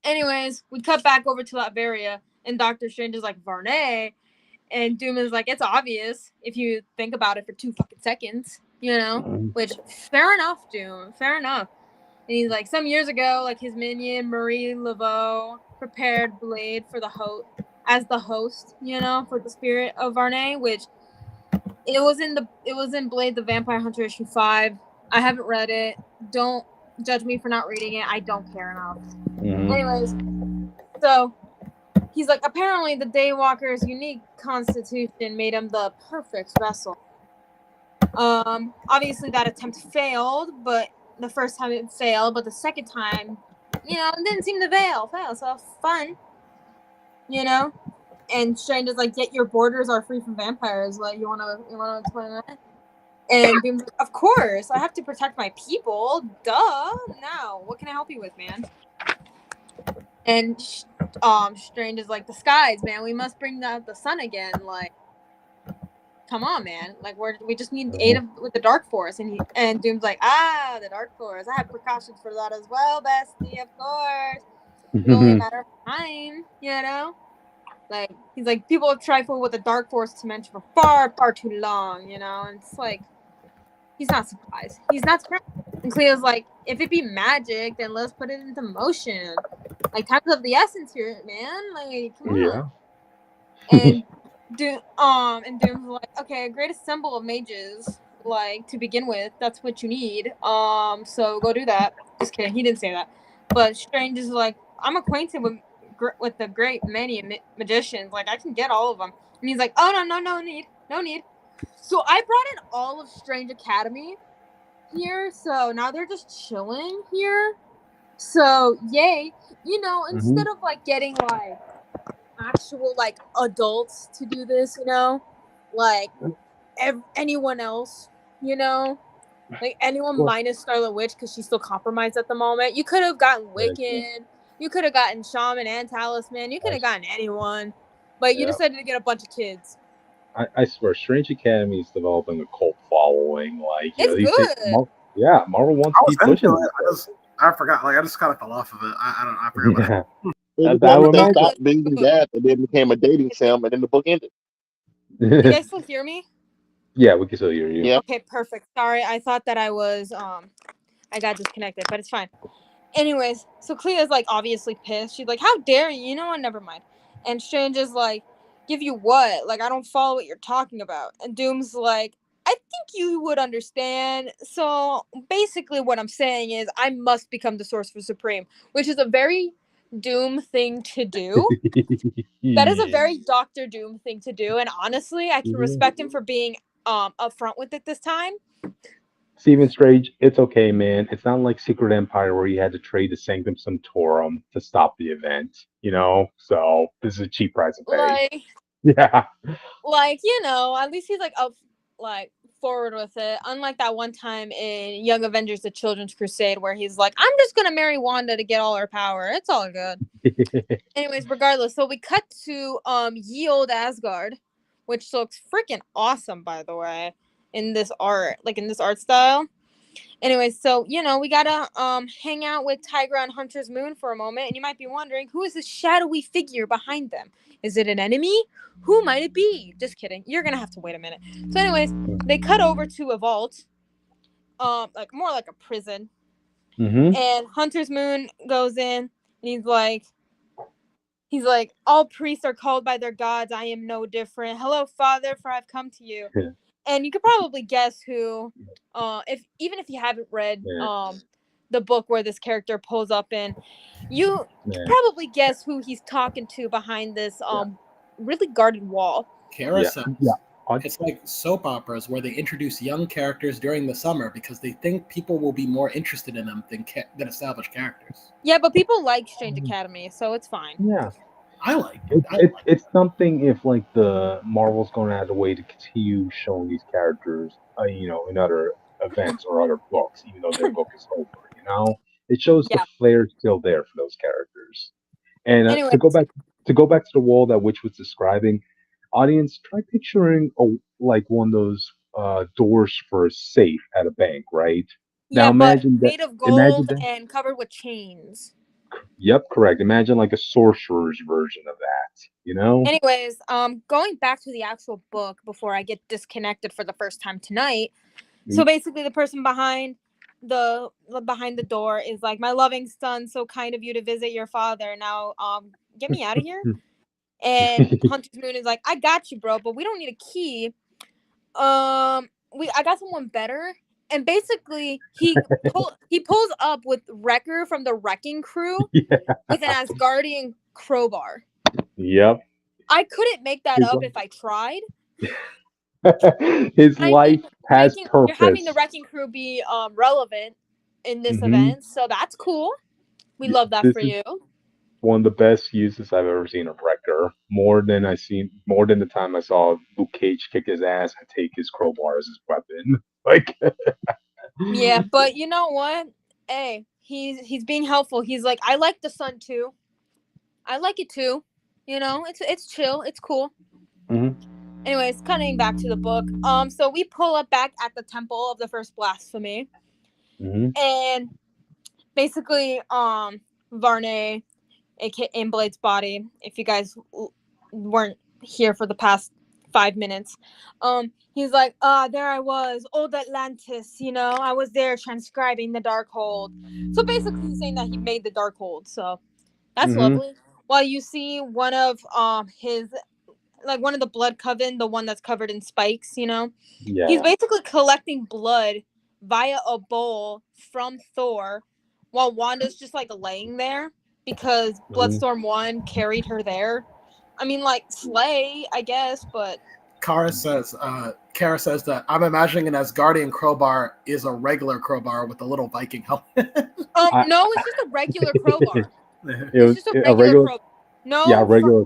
B: Anyways, we cut back over to Latveria, and Doctor Strange is like, Varney, and Doom is like, it's obvious if you think about it for 2 fucking seconds, Which, fair enough, Doom. Fair enough. And he's like, some years ago, his minion Marie Laveau prepared Blade for the host for the spirit of Varney, which it was in Blade the Vampire Hunter issue 5. I haven't read it. Don't judge me for not reading it. I don't care enough. Anyways, so he's like, apparently the Daywalker's unique constitution made him the perfect vessel. Obviously that attempt failed, but the first time it failed, but the second time, it didn't seem to fail, so fun, And Strange is like, yet your borders are free from vampires. You wanna explain that? And Doom's like, of course, I have to protect my people. Duh. Now, what can I help you with, man? And Strange is like, the skies, man. We must bring out the sun again. Come on, man. We just need aid with the Dark Force. And Doom's like, the Dark Force. I have precautions for that as well, bestie, of course. It's only a matter of time, He's like, people have trifled with the Dark Force dimension for far, far too long, And it's like, he's not surprised. He's not surprised. And Cleo's like, if it be magic, then let's put it into motion. Time's of the essence here, man. Come on. And Doom's like, okay, greatest symbol of mages, to begin with, that's what you need. So go do that. Just kidding, he didn't say that. But Strange is like, I'm acquainted with the great many magicians. I can get all of them. And he's like, oh, no need. So I brought in all of Strange Academy here, so now they're just chilling here. So, yay. Instead of, getting, actual, adults to do this, anyone else, anyone minus Scarlet Witch, because she's still compromised at the moment. You could have gotten Wiccan. You could have gotten Shaman and Talisman. You could have gotten anyone. But you decided to get a bunch of kids.
A: I swear, Strange Academy is developing a cult following. Like,
B: It's good.
A: Marvel wants
C: I
A: to
C: was
A: keep
C: into
A: pushing
C: it. I forgot. Like I just kind of fell off of it. I forgot what
A: Yeah,
D: It
A: I
D: because
A: would
D: they
A: imagine.
D: stopped being that and then became a dating sim, and then the book ended.
B: You guys still hear me?
A: Yeah, we can still hear you.
D: Yeah.
B: Okay, perfect. Sorry, I thought that I was I got disconnected, but it's fine. Anyways, so Clea's like obviously pissed. She's like, "How dare you? You know what? Never mind." And Strange is like, "Give you what? Like I don't follow what you're talking about." And Doom's like, "I think you would understand." So basically, what I'm saying is, I must become the Sorcerer Supreme, which is a very Doom thing to do. That is a very Doctor Doom thing to do, and honestly, I can respect him for being upfront with it this time.
A: Stephen Strange, it's okay, man. It's not like Secret Empire where you had to trade the Sanctum Sanctorum to stop the event, So this is a cheap price to pay.
B: Like,
A: Yeah.
B: at least he's like up, like forward with it. Unlike that one time in Young Avengers: The Children's Crusade, where he's like, "I'm just gonna marry Wanda to get all her power. It's all good." Anyways, regardless, so we cut to ye old Asgard, which looks freaking awesome, by the way, in this art, like in this art style. Anyway, so we gotta hang out with Tigra and Hunter's Moon for a moment, and you might be wondering, who is this shadowy figure behind them? Is it an enemy? Who might it be? Just kidding. You're gonna have to wait a minute. So, anyways, they cut over to a vault, like more like a prison, and Hunter's Moon goes in, and he's like, all priests are called by their gods. I am no different. Hello, Father, for I've come to you.
A: Yeah.
B: And you could probably guess who, if you haven't read the book where this character pulls up in, you could probably guess who he's talking to behind this really guarded wall.
C: Kara says it's like soap operas where they introduce young characters during the summer because they think people will be more interested in them than established characters.
B: Yeah, but people like Strange Academy, so it's fine.
A: Yeah.
C: I like it.
A: It's something if like the Marvel's going to have a way to continue showing these characters, in other events or other books, even though their book is over. It shows the flair still there for those characters. And
B: Anyways,
A: to go back to the wall that Witch was describing, audience, try picturing like one of those doors for a safe at a bank, right?
B: Yeah,
A: now imagine
B: but made of gold and covered with chains.
A: Yep, correct. Imagine like a sorcerer's version of that,
B: Anyways, going back to the actual book before I get disconnected for the first time tonight. So basically the person behind the door is like, "My loving son, so kind of you to visit your father. Now, get me out of here." And Hunter's Moon is like, "I got you, bro, but we don't need a key. I got someone better." And basically, he pulls up with Wrecker from the Wrecking Crew with an Asgardian crowbar.
A: Yep.
B: I couldn't make that up if I tried.
A: His life has purpose.
B: You're having the Wrecking Crew be relevant in this event, so that's cool. We love that for you.
A: One of the best uses I've ever seen of Wrecker. More than the time I saw Luke Cage kick his ass and take his crowbar as his weapon. Like,
B: yeah, but you know what? Hey, he's being helpful. He's like, "I like the sun too. I like it too. It's chill. It's cool." Anyways, cutting back to the book. So we pull up back at the Temple of the First Blasphemy, and basically, Varney, aka Blade's body. If you guys weren't here for the past 5 minutes, he's like, there I was, old Atlantis. I was there transcribing the Darkhold. So basically, he's saying that he made the Darkhold. So that's lovely. While you see one of his, like one of the blood coven, the one that's covered in spikes, he's basically collecting blood via a bowl from Thor, while Wanda's just like laying there because Bloodstorm 1 carried her there. I mean, like, slay, I guess, but
C: Kara says that I'm imagining an Asgardian crowbar is a regular crowbar with a little Viking helmet.
B: No, it's just a regular crowbar.
A: It's just a regular crowbar.
B: No,
A: yeah, regular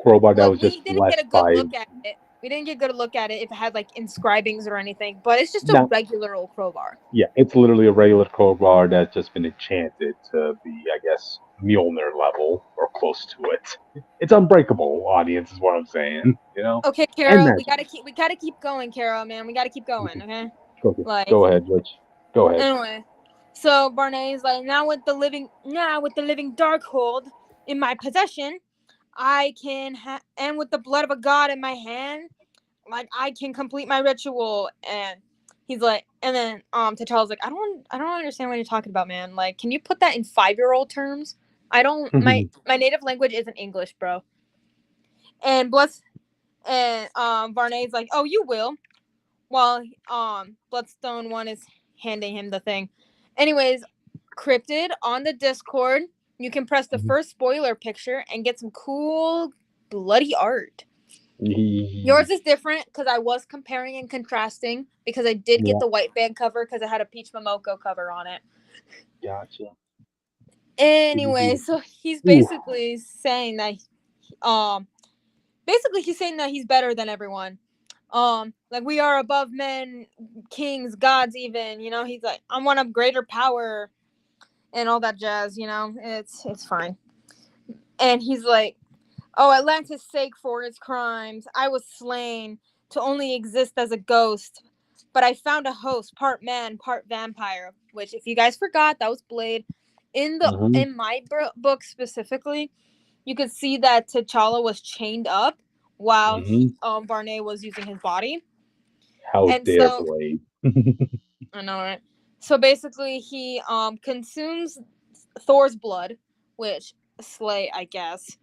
A: crowbar that was just
B: we didn't get a good look at it. We didn't get a good look at it if it had like inscribings or anything, but it's just a regular old crowbar.
A: Yeah, it's literally a regular crowbar that's just been enchanted to be, I guess, Mjolnir level or close to it. It's unbreakable, audience, is what I'm saying. You know.
B: Okay,
A: And
B: Kara,
A: magic.
B: we gotta keep going, Kara, man. We gotta keep going, okay? Like,
A: Go ahead, Rich. Go ahead.
B: anyway, so Barney's like, now with the living Darkhold in my possession, I can and with the blood of a god in my hand, like I can complete my ritual. And he's like, and then T'Challa's like, I don't understand what you're talking about, man. Like, can you put that in 5-year-old terms? I don't. My native language isn't English, bro. And Barney's like, oh, you will. While Bloodstone 1 is handing him the thing. Anyways, Cryptid on the Discord, you can press the first spoiler picture and get some cool bloody art. Yours is different because I was comparing and contrasting because I did get the white band cover because it had a Peach Momoko cover on it.
A: Gotcha.
B: Anyway, so he's basically saying that he's better than everyone. Like we are above men, kings, gods, even, you know. He's like, I'm one of greater power and all that jazz, you know. It's fine. And he's like, oh, Atlantis' sake for its crimes, I was slain to only exist as a ghost, but I found a host, part man, part vampire, which, if you guys forgot, that was Blade. In my book specifically, you could see that T'Challa was chained up while Barney was using his body.
A: How dare Blade?
B: I know, right? So basically, he consumes Thor's blood, which Slay, I guess.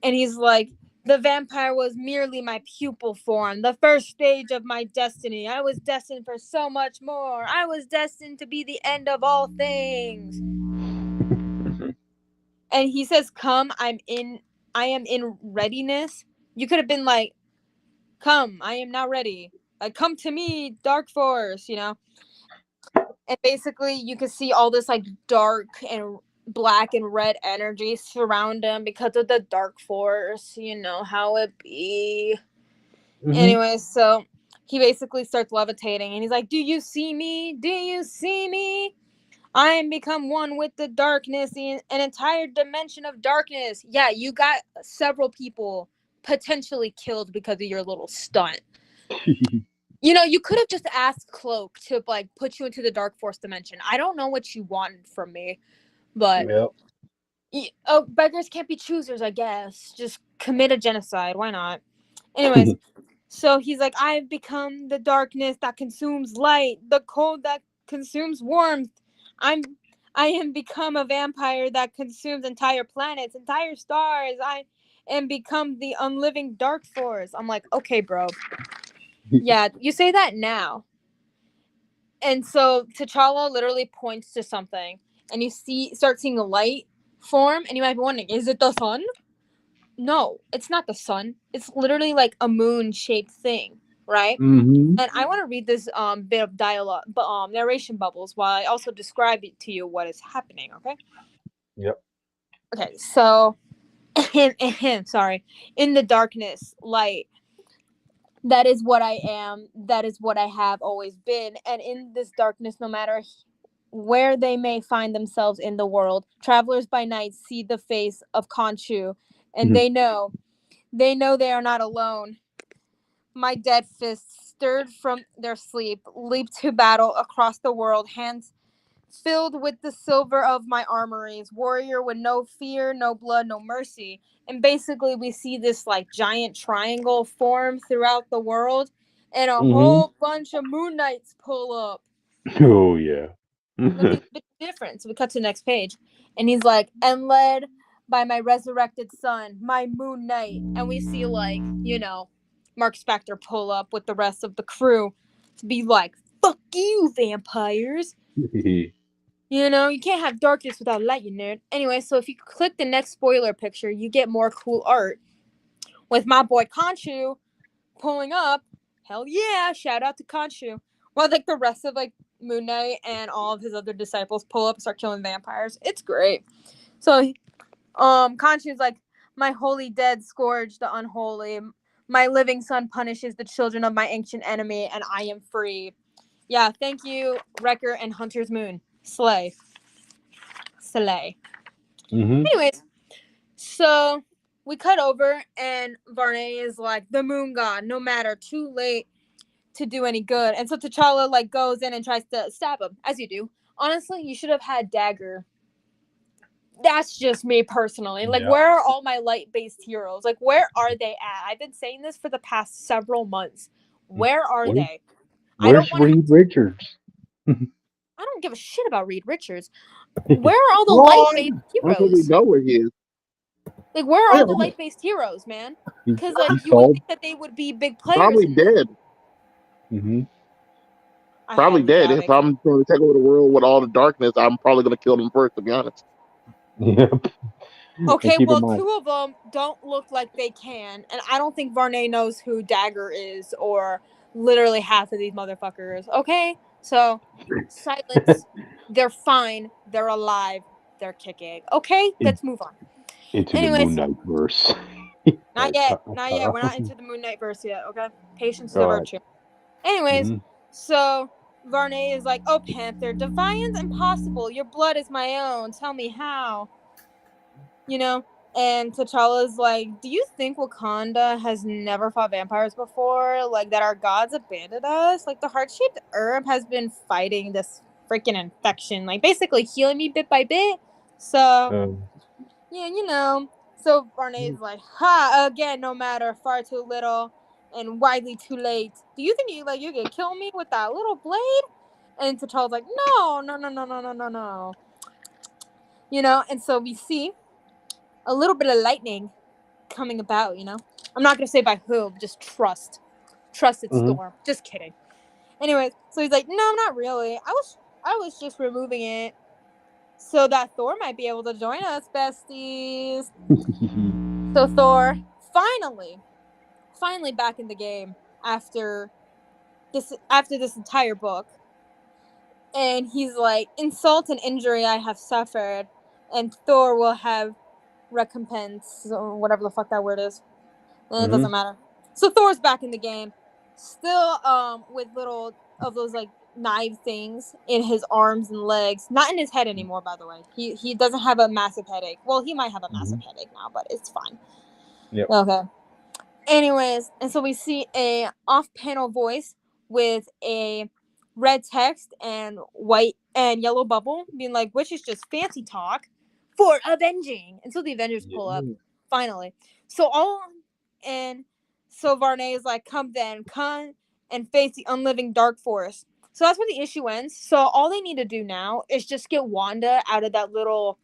B: And he's like, the vampire was merely my pupil form, the first stage of my destiny. I was destined for so much more. I was destined to be the end of all things. And he says, come, I am in readiness. You could have been like, come, I am now ready. Like, come to me, Dark Force, you know? And basically, you can see all this, like, dark and black and red energy surround him because of the Dark Force. You know how it be. Anyway, so he basically starts levitating, and he's like, do you see me? Do you see me? I am become one with the darkness, an entire dimension of darkness. Yeah, you got several people potentially killed because of your little stunt. You know, you could have just asked Cloak to, like, put you into the Dark Force dimension. I don't know what you wanted from me, but beggars can't be choosers, I guess. Just commit a genocide. Why not? Anyways, so he's like, I've become the darkness that consumes light, the cold that consumes warmth. I am become a vampire that consumes entire planets, entire stars. I am become the unliving Dark Force. I'm like, okay, bro. Yeah, you say that now. And so T'Challa literally points to something, and you start seeing a light form, and you might be wondering, is it the sun? No, it's not the sun. It's literally like a moon-shaped thing, right? And I want to read this bit of dialogue, narration bubbles, while I also describe it to you what is happening. Okay.
A: Yep.
B: Okay, so, sorry, in the darkness, light. That is what I am. That is what I have always been. And in this darkness, no matter where they may find themselves in the world, travelers by night see the face of Khonshu, and they know they are not alone. My dead fists, stirred from their sleep, leap to battle across the world, hands filled with the silver of my armories, warrior with no fear, no blood, no mercy. And basically we see this like giant triangle form throughout the world, and a whole bunch of Moon Knights pull up.
A: Oh yeah.
B: Look at the difference. We cut to the next page, and he's like, and led by my resurrected son, my Moon Knight. And we see, like, you know, Mark Spector pull up with the rest of the crew to be like, fuck you, vampires. You know, you can't have darkness without light, you nerd. Anyway, so if you click the next spoiler picture, you get more cool art with my boy Khonshu pulling up. Hell yeah, shout out to Khonshu. While like the rest of like Moon Knight and all of his other disciples pull up and start killing vampires. It's great. So Khonshu's like, my holy dead scourge the unholy. My living son punishes the children of my ancient enemy, and I am free. Yeah, thank you, Wrecker and Hunter's Moon. Slay. Anyways, so we cut over, and Varney is like, the moon god, no matter, too late to do any good. And so T'Challa like goes in and tries to stab him, as you do. Honestly, you should have had Dagger. That's just me personally. Like, where are all my light-based heroes? Like, where are they at? I've been saying this for the past several months. Where are they?
A: Where's Reed Richards?
B: I don't give a shit about Reed Richards. Where are all the light-based heroes?
D: Know where he is.
B: Like, where are all the light-based heroes, man? Because like you would think that they would be big players.
D: Probably dead. Probably dead. If I'm going to take over the world with all the darkness, I'm probably going to kill them first, to be honest.
A: Yep.
B: Okay, well, two of them don't look like they can, and I don't think Varney knows who Dagger is, or literally half of these motherfuckers. Okay, so silence. They're fine. They're alive. They're kicking. Okay, let's move on.
A: Into the Moon Knight verse.
B: Not yet. Not yet. We're not into the Moon Knight verse yet. Okay, patience is a virtue. Anyways, so Varney is like, "Oh, Panther, defiance impossible. Your blood is my own. Tell me how." You know, and T'Challa's like, do you think Wakanda has never fought vampires before? Like, that our gods abandoned us? Like, the heart-shaped herb has been fighting this freaking infection, like, basically healing me bit by bit. So, yeah, you know. So, Varney's like, again, no matter, far too little and widely too late. Do you think you could kill me with that little blade? And T'Challa's like, no. You know, and so we see a little bit of lightning coming about, you know. I'm not gonna say by who, just trust its storm. Just kidding. Anyways, so he's like, no, not really. I was just removing it so that Thor might be able to join us, besties. So Thor finally back in the game after this entire book, and he's like, insult and injury I have suffered, and Thor will have recompense, or whatever the fuck that word is. It doesn't matter. So Thor's back in the game, still with little of those like knife things in his arms and legs, not in his head anymore, by the way. He doesn't have a massive headache. Well, he might have a massive headache now, but it's fine.
A: Yep.
B: Okay. Anyways, and so we see a off-panel voice with a red text and white and yellow bubble being like, which is just fancy talk for avenging. And so the Avengers pull up finally. So Varney is like, come and face the unliving dark force. So that's where the issue ends. So all they need to do now is just get Wanda out of that little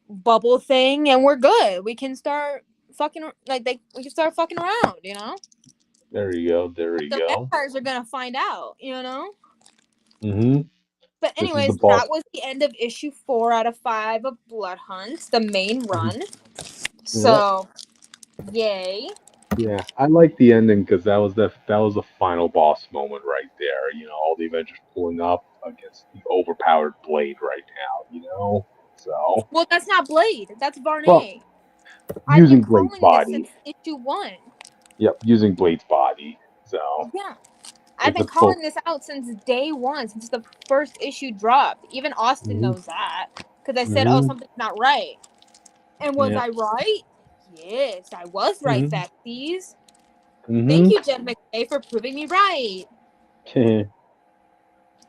B: bubble thing, and we're good. We can start fucking we can start fucking around, you know.
A: There you go.
B: The vampires are gonna find out, you know. But anyways, that was the end of issue 4 out of 5 of Blood Hunt, the main run. So, yay.
A: Yeah, I like the ending because that was the final boss moment right there. You know, all the Avengers pulling up against the overpowered Blade right now. You know, so.
B: Well, that's not Blade. That's Varney.
A: Well, using Blade's body.
B: This since issue 1.
A: Yep, using Blade's body. So.
B: Yeah. I've been calling this out since day 1, since the first issue dropped. Even Austin knows that. Because I said, oh, something's not right. And was I right? Yes, I was right, besties. Thank you, Jen McKay, for proving me right.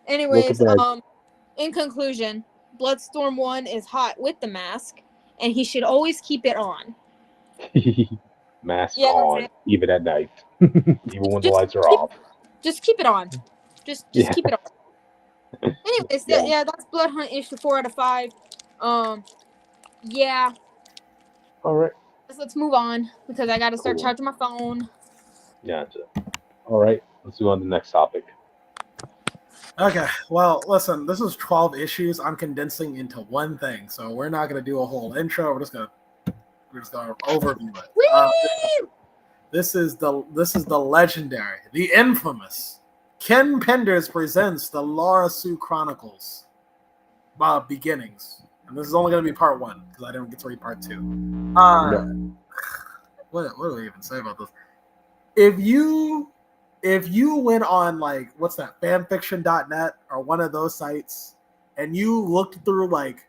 B: Anyways, in conclusion, Bloodstorm 1 is hot with the mask, and he should always keep it on.
A: Mask on, even at night. Even when the lights are off.
B: Just keep it on. Just keep it on. Anyways, that's Blood Hunt issue 4 out of 5. Yeah.
A: All right.
B: Let's move on because I got to start charging my phone.
A: Gotcha. All right. Let's move on to the next topic.
C: Okay. Well, listen, this is 12 issues. I'm condensing into one thing, so we're not going to do a whole intro. We're just going to overview it. This is the legendary, the infamous Ken Penders presents the Laura Sue Chronicles beginnings. And this is only going to be part 1 because I didn't get to read part 2. What do we even say about this? If you went on, like, what's that, fanfiction.net or one of those sites, and you looked through like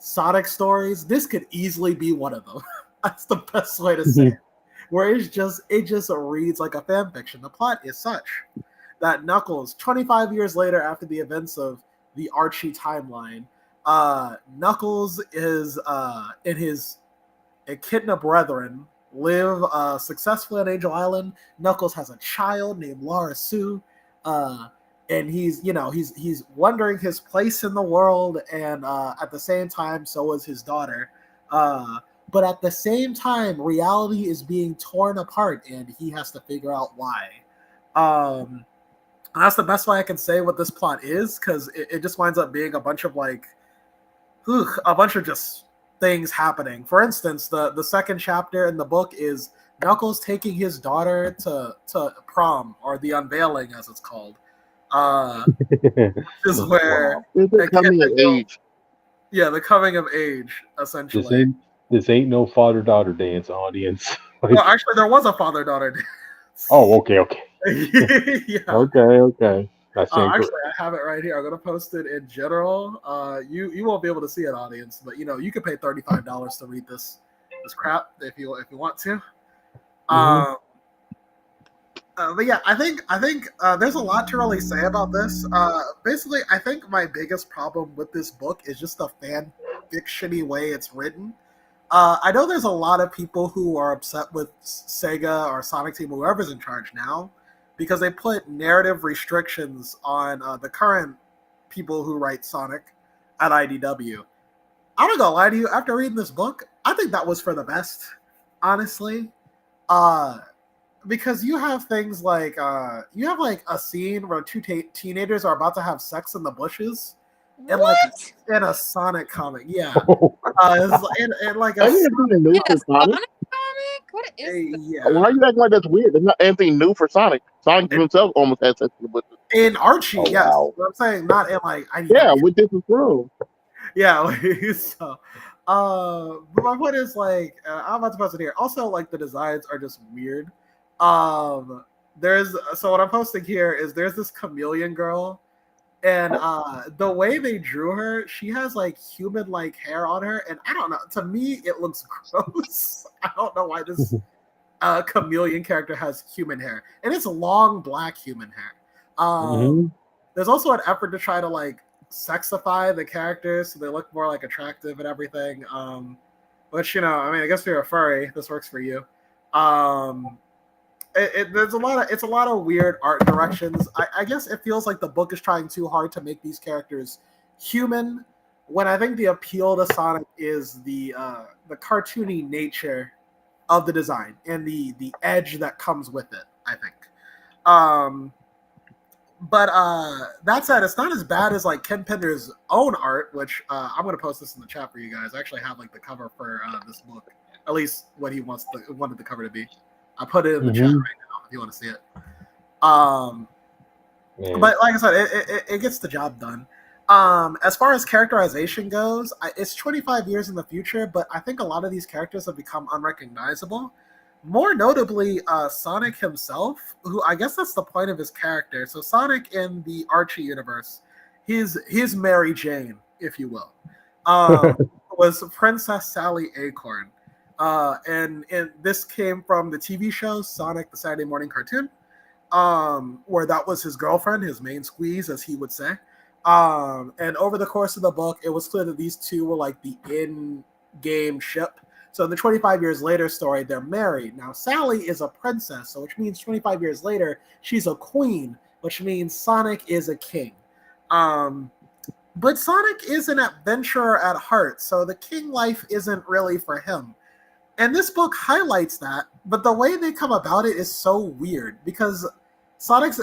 C: Sonic stories, this could easily be one of them. That's the best way to say it. Where it just reads like a fan fiction. The plot is such that Knuckles, 25 years later after the events of the Archie timeline, Knuckles is and his Echidna brethren live successfully on Angel Island. Knuckles has a child named Lara Sue, and he's wondering his place in the world, and at the same time, so is his daughter. But at the same time, reality is being torn apart, and he has to figure out why. That's the best way I can say what this plot is, because it just winds up being a bunch of just things happening. For instance, the second chapter in the book is Knuckles taking his daughter to prom, or the unveiling as it's called. Is where
D: the coming of age.
C: Yeah, the coming of age, essentially.
A: This ain't no father-daughter dance, audience.
C: Well, actually, there was a father-daughter dance.
A: Oh, okay.
C: Yeah.
A: Okay.
C: Actually, I have it right here. I'm gonna post it in general. You won't be able to see it, audience, but you can pay $35 to read this crap if you want to. But yeah, I think there's a lot to really say about this. Basically, I think my biggest problem with this book is just the fan fiction-y way it's written. I know there's a lot of people who are upset with Sega or Sonic Team, whoever's in charge now, because they put narrative restrictions on the current people who write Sonic at IDW. I'm not gonna lie to you, after reading this book, I think that was for the best, honestly. Because you have things like a scene where two teenagers are about to have sex in the bushes. And in a Sonic comic, yeah. And like
D: a Sonic
B: comic? What is this?
C: Yeah.
D: Why are you acting like that's weird? There's not anything new for Sonic. Sonic himself almost has sex with it.
C: In Archie, yes.
D: Wow.
C: I'm saying not in like
D: with this as well.
C: Yeah, so but my point is I'm about to post it here. Also, like the designs are just weird. So what I'm posting here is there's this chameleon girl. And the way they drew her, she has like human-like hair on her, and I don't know. To me, it looks gross. I don't know why this chameleon character has human hair, and it's long black human hair. There's also an effort to try to like sexify the characters so they look more like attractive and everything. Which I guess if you're a furry, this works for you. It's a lot of weird art directions. I guess it feels like the book is trying too hard to make these characters human, when I think the appeal to Sonic is the cartoony nature of the design and the edge that comes with it, I think. But that said, it's not as bad as like Ken Pender's own art, which I'm going to post this in the chat for you guys. I actually have like the cover for this book, at least what he wanted the cover to be. I put it in the chat right now if you want to see it. But like I said, it gets the job done. As far as characterization goes, it's 25 years in the future, but I think a lot of these characters have become unrecognizable. More notably, Sonic himself, who I guess that's the point of his character. So Sonic in the Archie universe, his Mary Jane, if you will, was Princess Sally Acorn. And this came from the TV show Sonic the Saturday Morning Cartoon, where that was his girlfriend, his main squeeze, as he would say. And over the course of the book, it was clear that these two were like the in-game ship. So in the 25 years later story, they're married. Now, Sally is a princess, so which means 25 years later, she's a queen, which means Sonic is a king. But Sonic is an adventurer at heart, so the king life isn't really for him. And this book highlights that, but the way they come about it is so weird, because Sonic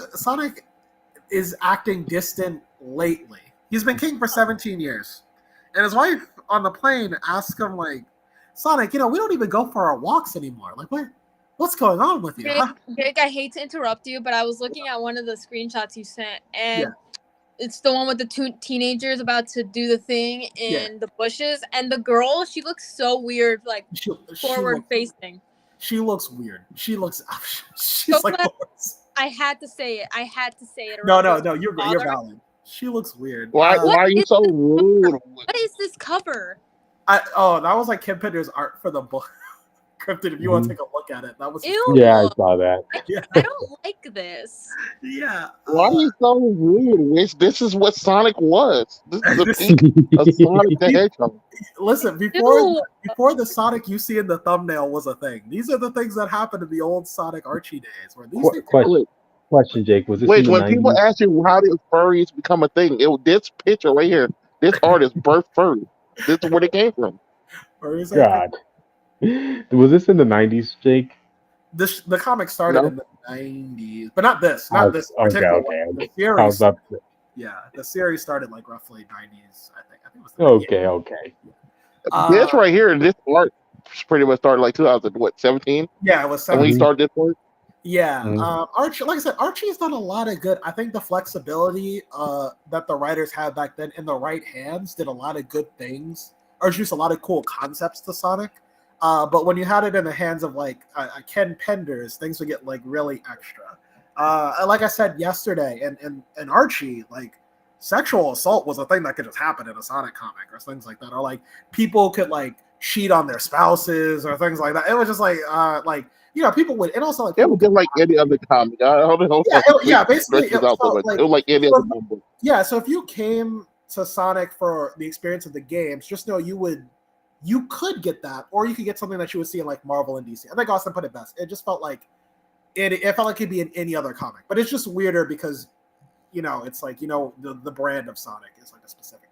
C: is acting distant lately. He's been king for 17 years. And his wife on the plane asks him, like, Sonic, we don't even go for our walks anymore. Like, what's going on with you?
B: Jake, I hate to interrupt you, but I was looking at one of the screenshots you sent, and it's the one with the two teenagers about to do the thing in the bushes, and the girl, she looks so weird, like forward facing.
C: She looks weird. She's so like
B: I had to say it.
C: No, you're valid. She looks weird.
D: Why are you so rude?
B: What is this cover?
C: That was like Kim Pender's art for the book. Cryptid, if you want to take a look at it, that was.
B: Ew.
A: Yeah, I saw that.
B: I don't like this.
C: Yeah.
D: Why are you so weird, Wish? This is what Sonic was. This is a peak of Sonic the Hedgehog.
C: Listen, before the Sonic you see in the thumbnail was a thing. These are the things that happened in the old Sonic Archie days. Where these
A: Question, Jake. Was this
D: Wait,
A: in the
D: when
A: 90s?
D: people ask you how did furries become a thing, this picture right here, this artist birthed furry. This is where they came from.
A: God. Was this in the 90s, Jake?
C: The comic started in the 90s, but not this. Not this particular one. The series. The series started like roughly 90s, I think. I think it was
A: okay.
D: This right here, this art pretty much started like 2017.
C: Yeah, it was 17.
D: When he started this work.
C: Yeah, Archie. Like I said, Archie's done a lot of good. I think the flexibility that the writers had back then in the right hands did a lot of good things, or introduced a lot of cool concepts to Sonic. But when you had it in the hands of like Ken Penders, things would get like really extra. Like I said yesterday, and Archie, like sexual assault was a thing that could just happen in a Sonic comic or things like that, or like people could like cheat on their spouses or things like that. It was just like people would, and also like
D: it was just like any other comic.
C: Basically,
D: it was like any other book.
C: Yeah, so if you came to Sonic for the experience of the games, just know you could get that, or you could get something that you would see in like Marvel and DC. I think Austin put it best. It just felt like it felt like it'd be in any other comic, but it's just weirder because it's like the brand of Sonic is like a specific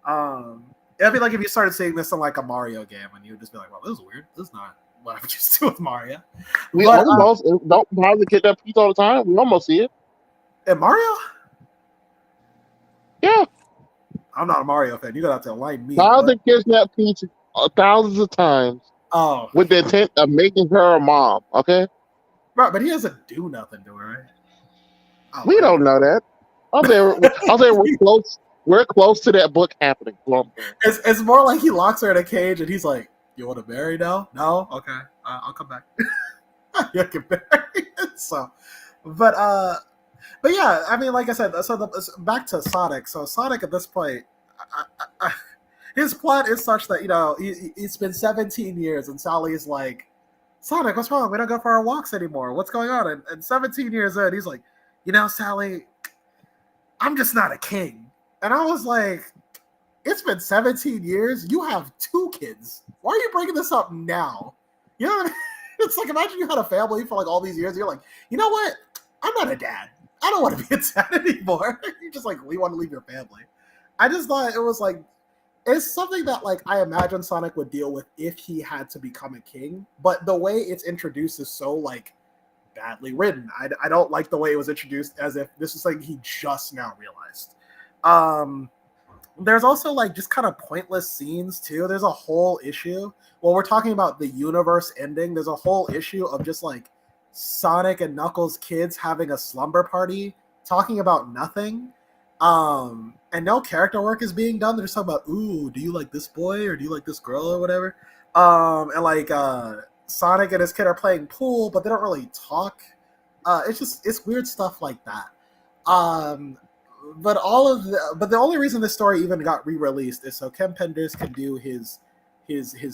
C: thing. It'd be like if you started seeing this in like a Mario game, and you would just be like, "Well, this is weird. This is not what I'm used to with Mario."
D: We almost don't Bowser get that piece all the time. We almost see it
C: in Mario.
D: Yeah.
C: I'm not a Mario fan. You're gonna have to enlighten me.
D: Bowser gets that piece thousands of times.
C: Oh,
D: with the intent of making her a mom. Okay,
C: right, but he doesn't do nothing to her, right?
D: Oh, we don't know that. I'll say we're close. We're close to that book happening.
C: It's more like he locks her in a cage and he's like, "You want to marry now? No, okay, I'll come back. You can marry." But yeah, I mean, like I said, back to Sonic. So Sonic at this point, his plot is such that it's been 17 years and Sally's like, "Sonic, what's wrong? We don't go for our walks anymore. What's going on?" And 17 years in, he's like, "Sally, I'm just not a king." And I was like, "It's been 17 years. You have 2 kids. Why are you bringing this up now?" You know what I mean? It's like, imagine you had a family for like all these years. And you're like, "You know what? I'm not a dad. I don't want to be a dad anymore." You're just like, "We want to leave your family." I just thought it was like, it's something that like I imagine Sonic would deal with if he had to become a king. But the way it's introduced is so like badly written. I don't like the way it was introduced, as if this is like he just now realized. There's also like just kind of pointless scenes too. There's a whole issue. Well, we're talking about the universe ending. There's a whole issue of just like Sonic and Knuckles' kids having a slumber party, talking about nothing. And no character work is being done. They're just talking about, "Ooh, do you like this boy or do you like this girl or whatever?" And like Sonic and his kid are playing pool, but they don't really talk. It's weird stuff like that. But the only reason this story even got re-released is so Ken Penders can do his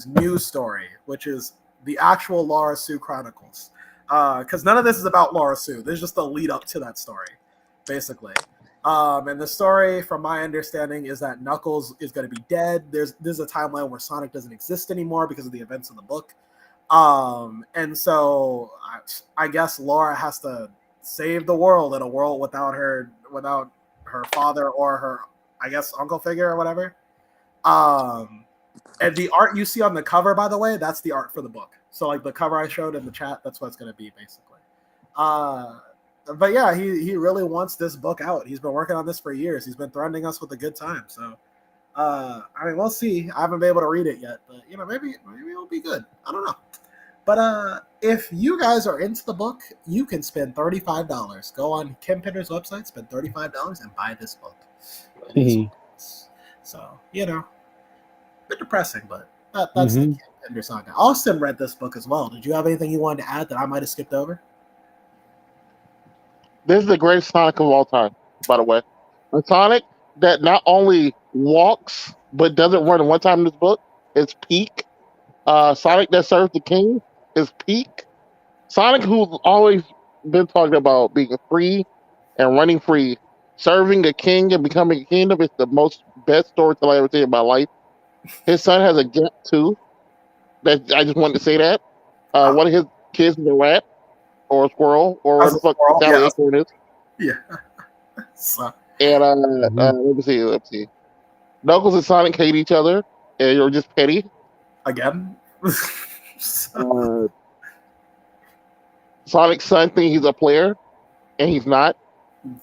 C: new story, which is the actual Laura Sue Chronicles. Because none of this is about Laura Sue. There's just a lead up to that story, basically. And the story, from my understanding, is that Knuckles is going to be dead. There's a timeline where Sonic doesn't exist anymore because of the events of the book. And so I guess Laura has to save the world in a world without her father or her, I guess, uncle figure or whatever. And the art you see on the cover, by the way, that's the art for the book. So like the cover I showed in the chat, that's what it's going to be basically. But yeah, he really wants this book out. He's been working on this for years. He's been threatening us with a good time. So, I mean, we'll see. I haven't been able to read it yet, but maybe it'll be good. I don't know. But if you guys are into the book, you can spend $35. Go on Ken Pender's website, spend $35 and buy this book. So, a bit depressing, but that's the Ken Pender saga. Austin read this book as well. Did you have anything you wanted to add that I might have skipped over?
D: This is the greatest Sonic of all time, by the way. A Sonic that not only walks, but doesn't run one time in this book. is peak. Sonic that serves the king is peak. Sonic, who's always been talking about being free and running free, serving a king and becoming a kingdom is the most best storyteller I ever seen in my life. His son has a gap too. That I just wanted to say that. One of his kids is a rat or a squirrel or what the fuck the Sally acorn is.
C: Yeah. So.
D: And let me see. Knuckles and Sonic hate each other, and you're just petty.
C: Again.
D: Sonic's son thinks he's a player, and he's not.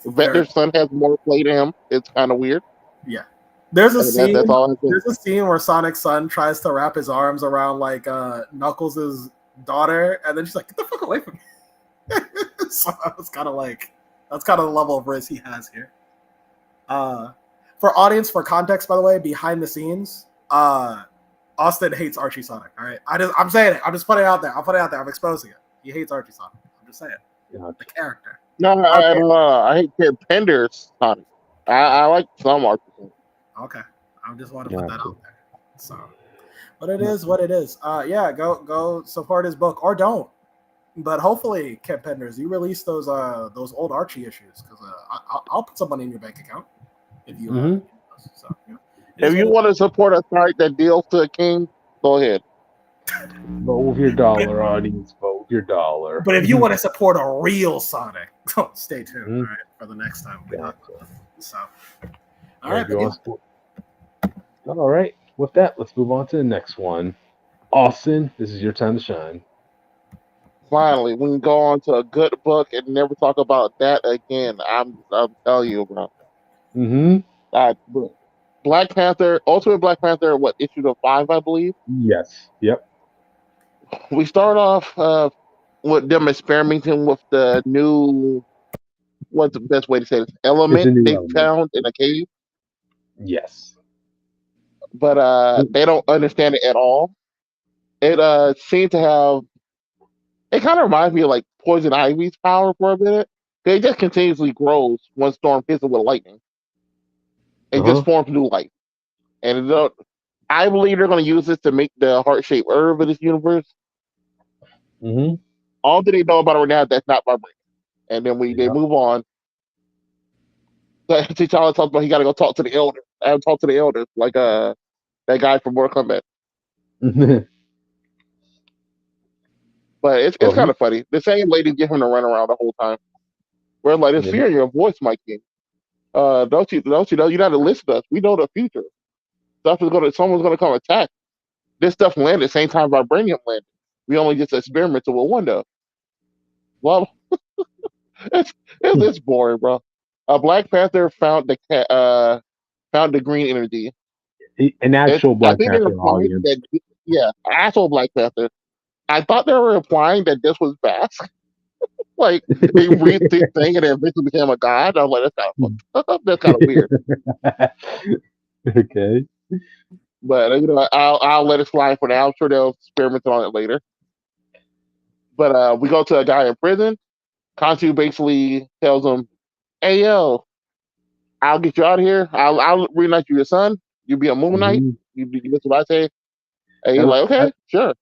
D: Vector's son has more play to him. It's kind of weird.
C: Yeah. There's a scene.
D: That's all
C: there's a scene where Sonic's son tries to wrap his arms around like Knuckles' daughter, and then she's like, "Get the fuck away from me!" So that's kind of the level of risk he has here. For context, by the way, behind the scenes, Austin hates Archie Sonic. All right, I'm saying it. I'm just putting it out there. I'm exposing it. He hates Archie Sonic. I'm just saying the character.
D: No, I hate Ted Pender's Sonic. I like some Archie Sonic.
C: Okay, I just want to put that out there. So, but it is what it is. Yeah, go support his book or don't. But hopefully, Ken Penders, you release those old Archie issues because I'll put some money in your bank account if you. So,
D: if you want to support a site that deals to a king, go ahead.
A: Vote with your dollar, audience. Vote with your dollar.
C: But if you want to support a real Sonic, stay tuned. All right, for the next time we talk about it. So, all right.
A: All right. With that, let's move on to the next one. Austin, this is your time to shine.
D: Finally, we can go on to a good book and never talk about that again. I'm telling you, bro. Black Panther, Ultimate Black Panther, what, issue to 5, I believe?
A: Yes. Yep.
D: We start off with them experimenting with the new, what's the best way to say this, element they found in a cave.
A: Yes.
D: But they don't understand it at all. It seemed to have, it kind of reminds me of like Poison Ivy's power for a minute. It just continuously grows when Storm hits it with lightning. It just forms new life. And I believe they're going to use this to make the heart-shaped herb of this universe. All that they know about it right now, that's not my brain. And then they move on. T'Challa talks about he got to go talk to the elder. I haven't talked to the elders, like that guy from Mortal Kombat. But it's kind of funny. The same lady give him to run around the whole time. We're like, there's fear in your voice, my king. Don't you know you got to listen to us? We know the future. Someone's gonna come attack. This stuff landed the same time vibranium landed. We only just experimented with one though. Well, it's boring, bro. Black Panther found the green energy.
A: An actual Black Panther audience.
D: Actual Black Panther. I thought they were implying that this was Basque. Like he read this thing and then eventually became a god. I was like, that's kind of weird.
A: Okay.
D: But I'll let it slide for now. I'm sure they'll experiment on it later. But we go to a guy in prison. Khonshu basically tells him, "Hey yo, I'll get you out of here. I'll reunite you your son. You be a Moon Knight. You listen what I say." And he's like, "Okay, sure."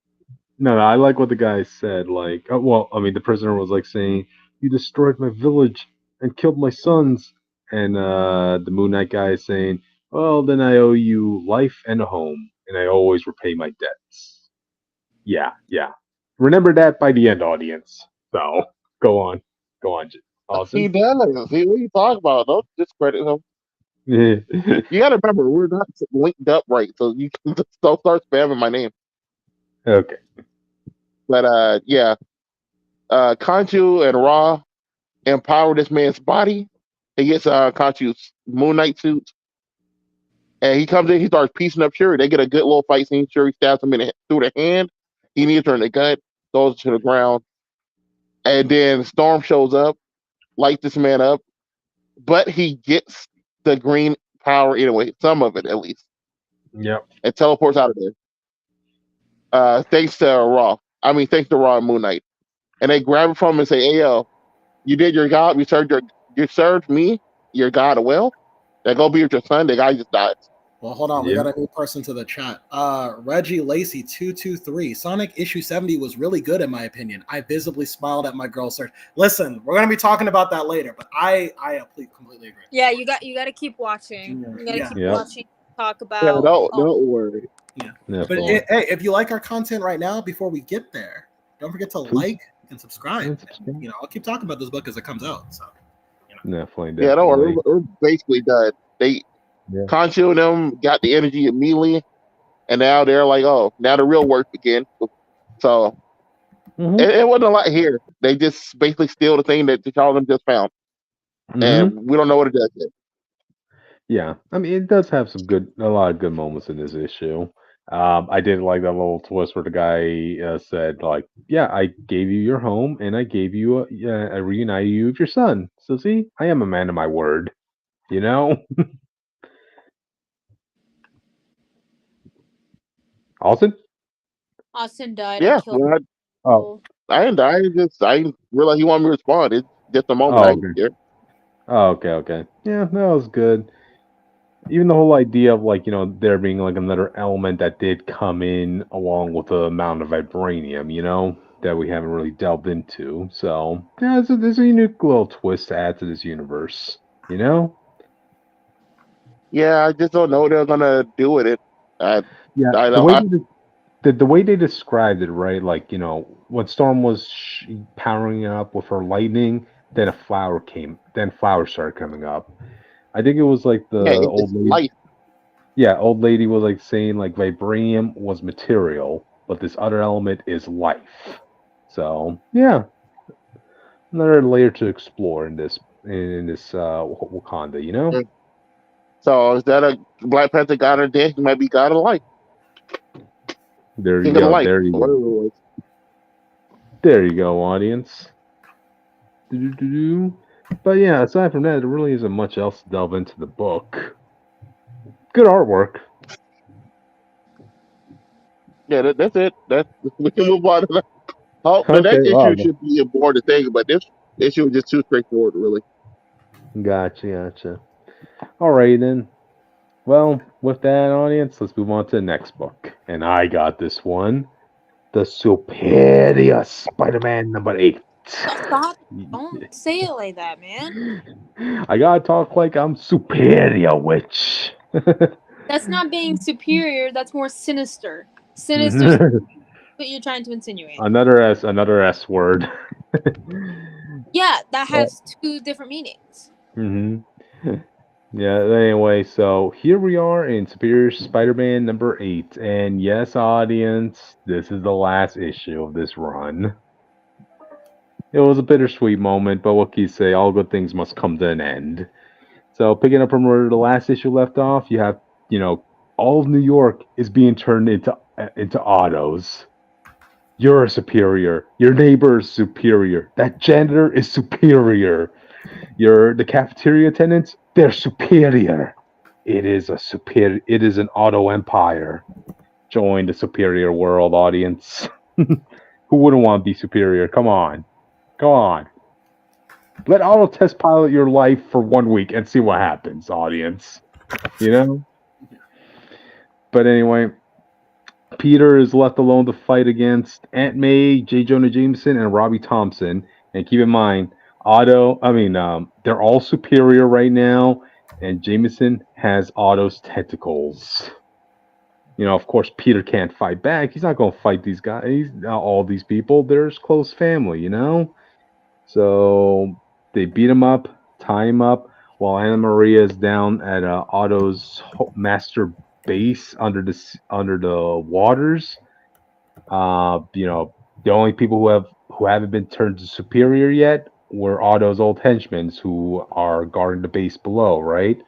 A: No, I like what the guy said. Like, the prisoner was like saying, "You destroyed my village and killed my sons," and the Moon Knight guy is saying, "Well, then I owe you life and a home, and I always repay my debts." Yeah. Remember that by the end, audience. So go on, Austin.
D: He does. What are you talking about? Don't discredit him. You got to remember, we're not linked up right, so you can just don't start spamming my name.
A: Okay.
D: But Khonshu and Ra empower this man's body. He gets Khonshu's Moon Knight suit. And he comes in, he starts piecing up Shuri. They get a good little fight scene. Shuri stabs him through the hand. He needs her in the gut, goes to the ground. And then Storm shows up, lights this man up. But he gets the green power anyway, some of it at least.
A: Yep.
D: And teleports out of there. Thanks to Ra and Moon Knight. And they grab it from him and say, "Hey yo, you did your job, you served me, your God well. Now go be with your son, the guy just died."
C: Well, hold on. We got a new person to the chat. Reggie Lacey 223. Sonic issue 70 was really good in my opinion. I visibly smiled at my girl search. Listen, we're gonna be talking about that later, but I completely agree.
B: Yeah, you got to keep watching. You got to keep watching. Talk about.
D: Yeah, don't worry.
C: Yeah. But hey, if you like our content right now, before we get there, don't forget to like and subscribe. And, I'll keep talking about this book as it comes out. So.
A: Definitely.
D: Yeah, don't worry. We're basically done. Conchu and them got the energy immediately, and now they're like, oh, now the real work begins. So it wasn't a lot here. They just basically steal the thing that Charles just found, and we don't know what it does yet.
A: Yeah, I mean, it does have a lot of good moments in this issue. I did like that little twist where the guy said, like, "Yeah, I gave you your home, and I gave you I reunited you with your son. So see, I am a man of my word, you know." Austin
B: died.
D: Yeah, I didn't die. I didn't realize he wanted me to respond. It's just a moment. I didn't care.
A: Oh, okay. Yeah, that was good. Even the whole idea of like, there being like another element that did come in along with the amount of vibranium, that we haven't really delved into. So yeah, there's a unique little twist to add to this universe,
D: Yeah, I just don't know what they're gonna do with it.
A: The way they described it, right? Like, when Storm was powering up with her lightning, then flowers started coming up. I think it was like the old lady.
D: Life.
A: Yeah, old lady was like saying like vibranium was material, but this other element is life. So yeah, another layer to explore in this Wakanda,
D: So is that a Black Panther god of death? He might be god of life.
A: There you go. There you go. There you go, audience. But yeah, aside from that, there really isn't much else to delve into the book. Good artwork.
D: Yeah, that's it. We can move on. The next issue should be a more to think, but this issue is just too straightforward, really.
A: Gotcha. All right then. Well, with that, audience, let's move on to the next book. And I got this one, The Superior Spider-Man number 8.
B: Stop! Don't say it like that, man.
A: I gotta talk like I'm superior, witch.
B: That's not being superior. That's more sinister. Sinister. What you're trying to insinuate.
A: Another S word.
B: Yeah, that has two different meanings.
A: Yeah, anyway, so here we are in Superior Spider-Man number 8. And yes, audience, this is the last issue of this run. It was a bittersweet moment, but what can you say? All good things must come to an end. So picking up from where the last issue left off, you have, all of New York is being turned into autos. You're superior. Your neighbor is superior. That janitor is superior. The cafeteria attendants, they're superior. It is an auto empire. Join the superior world, audience. Who wouldn't want to be superior? Come on. Let auto test pilot your life for 1 week and see what happens, audience. But anyway, Peter is left alone to fight against Aunt May, J. Jonah Jameson, and Robbie Thompson. And keep in mind, they're all superior right now, and Jameson has Otto's tentacles. Of course, Peter can't fight back. He's not going to fight these guys, all these people. They're his close family, So they beat him up, tie him up, while Anna Maria is down at Otto's master base under the waters. The only people who haven't been turned to superior yet were Otto's old henchmen who are guarding the base below, right?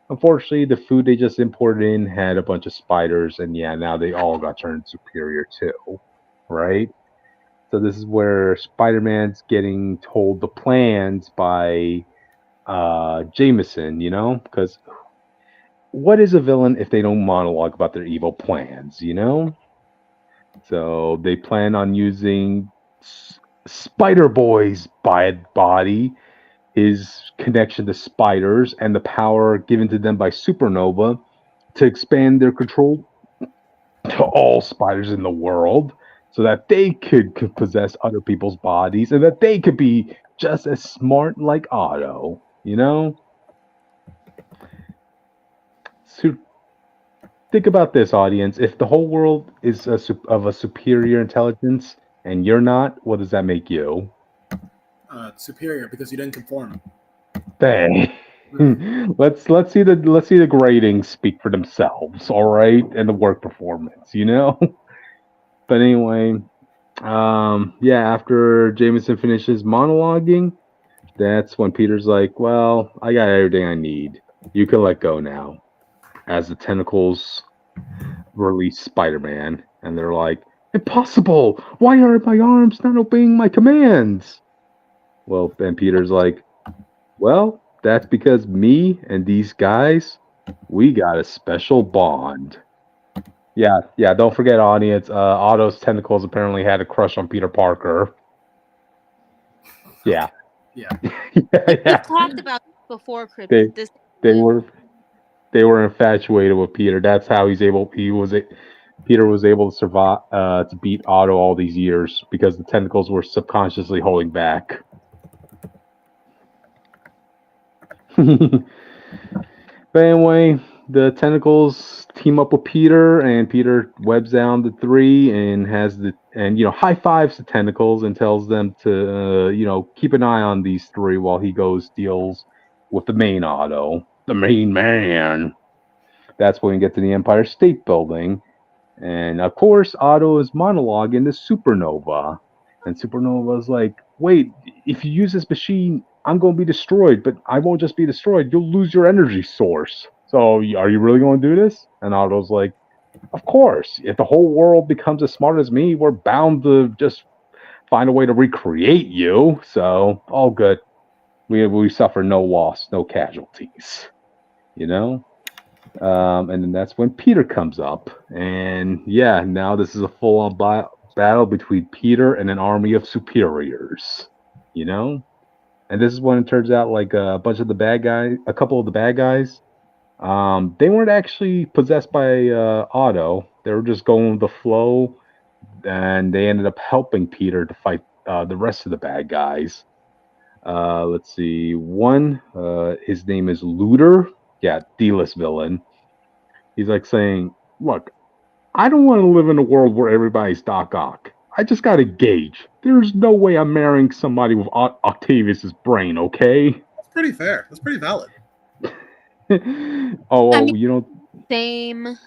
A: Unfortunately, the food they just imported in had a bunch of spiders, and yeah, now they all got turned superior too, right? So this is where Spider-Man's getting told the plans by Jameson, because what is a villain if they don't monologue about their evil plans, So they plan on using Spider-Boy's body, his connection to spiders, and the power given to them by Supernova to expand their control to all spiders in the world so that they could possess other people's bodies and that they could be just as smart like Otto, you know? So think about this, audience. If the whole world is of a superior intelligence and you're not, what does that make you?
C: Superior because you didn't conform.
A: Dang. let's see the gradings speak for themselves, all right, and the work performance, you know. But anyway, yeah. After Jameson finishes monologuing, that's when Peter's like, "Well, I got everything I need. You can let go now." As the tentacles release Spider-Man, and they're like, "Impossible! Why are my arms not obeying my commands?" Well, and Peter's like, "Well, that's because me and these guys, we got a special bond." Yeah, yeah. Don't forget, audience. Otto's tentacles apparently had a crush on Peter Parker. Yeah,
C: Yeah.
B: Like
A: yeah.
B: we've talked about this before, Chris.
A: They
B: This
A: they were infatuated with Peter. That's how Peter was able to survive to beat Otto all these years because the tentacles were subconsciously holding back. But anyway, the tentacles team up with Peter, and Peter webs down the three and high fives the tentacles and tells them to keep an eye on these three while he goes deals with the main Otto, the main man. That's when we get to the Empire State Building, and of course Otto is monologuing to Supernova, and Supernova's like, "Wait, if you use this machine, I'm going to be destroyed, but I won't just be destroyed. You'll lose your energy source. So are you really going to do this?" And Otto's like, "Of course. If the whole world becomes as smart as me, we're bound to just find a way to recreate you. So all good. We suffer no loss, no casualties. You know." And then that's when Peter comes up, and yeah, now this is a full-on battle between Peter and an army of superiors. You know. And this is when it turns out like a couple of the bad guys, they weren't actually possessed by Otto. They were just going with the flow, and they ended up helping Peter to fight the rest of the bad guys. Let's see. One, his name is Looter. Yeah, D-list villain. He's like saying, "Look, I don't want to live in a world where everybody's Doc Ock. I just got to gauge. There's no way I'm marrying somebody with Octavius's brain, okay?"
C: That's pretty fair. That's pretty valid.
A: Oh,
B: same.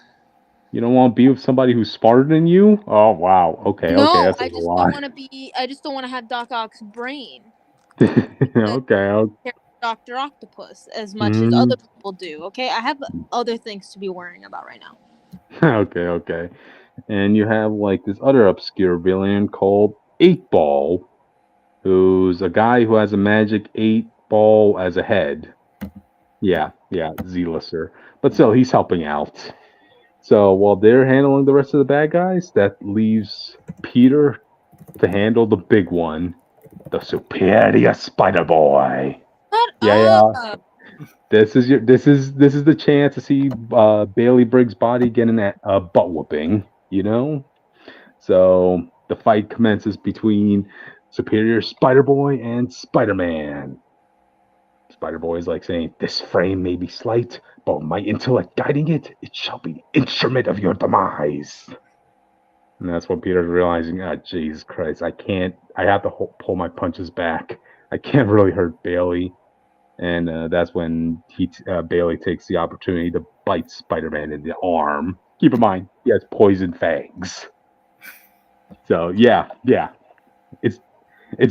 A: You don't want to be with somebody who's smarter than you? Oh, wow. Okay,
B: No,
A: that's
B: I
A: a
B: just
A: lot.
B: don't want to be. I just don't want to have Doc Ock's brain.
A: Okay.
B: Dr. Octopus as much as other people do. Okay, I have other things to be worrying about right now.
A: Okay. And you have like this other obscure villain called 8-Ball, who's a guy who has a magic 8-ball as a head. Yeah, Z-lister. But still, he's helping out. So while they're handling the rest of the bad guys, that leaves Peter to handle the big one, the superior Spider Boy.
B: Yeah.
A: This is the chance to see Bailey Briggs' body getting that butt whooping. So the fight commences between Superior Spider Boy and Spider Man. Spider Boy is like saying, "This frame may be slight, but my intellect guiding it, it shall be the instrument of your demise." And that's when Peter's realizing, Jesus Christ, I have to pull my punches back. I can't really hurt Bailey. And that's when Bailey takes the opportunity to bite Spider-Man in the arm. Keep in mind, he has poison fangs. So yeah, it's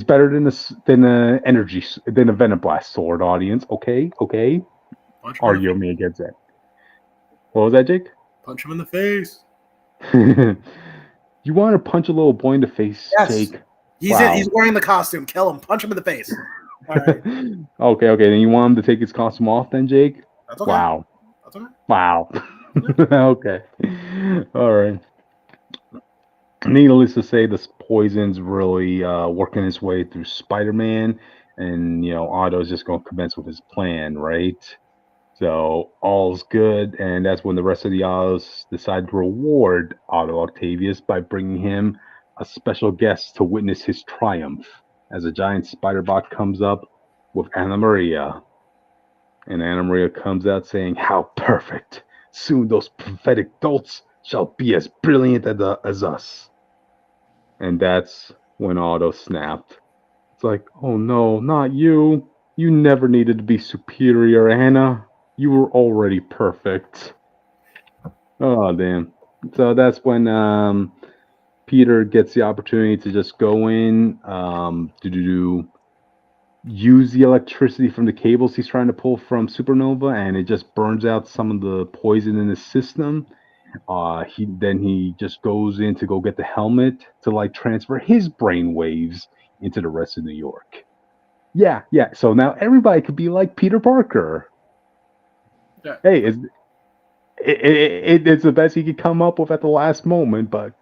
A: better than a Venom Blast sword, audience. Okay. Argue me against that. What was that, Jake?
C: Punch him in the face.
A: You want to punch a little boy in the face, yes. Jake?
C: He's wearing the costume. Kill him. Punch him in the face. All right.
A: Okay. Then you want him to take his costume off, then, Jake?
C: That's okay.
A: Wow.
C: That's okay.
A: Wow. Okay. All right. Needless to say, this poison's really working its way through Spider-Man, and Otto's just going to commence with his plan, right? So all's good, and that's when the rest of the Autos decide to reward Otto Octavius by bringing him a special guest to witness his triumph as a giant spider bot comes up with Anna Maria. And Anna Maria comes out saying, "How perfect! Soon those pathetic dolts shall be as brilliant as us." And that's when Otto snapped. It's like, "Oh no, not you. You never needed to be superior, Anna. You were already perfect." Oh, damn. So that's when Peter gets the opportunity to just go in, use the electricity from the cables he's trying to pull from Supernova, and it just burns out some of the poison in his system. He just goes in to go get the helmet to like transfer his brain waves into the rest of New York. Yeah. So now everybody could be like Peter Parker.
C: Yeah.
A: Hey, it's the best he could come up with at the last moment. But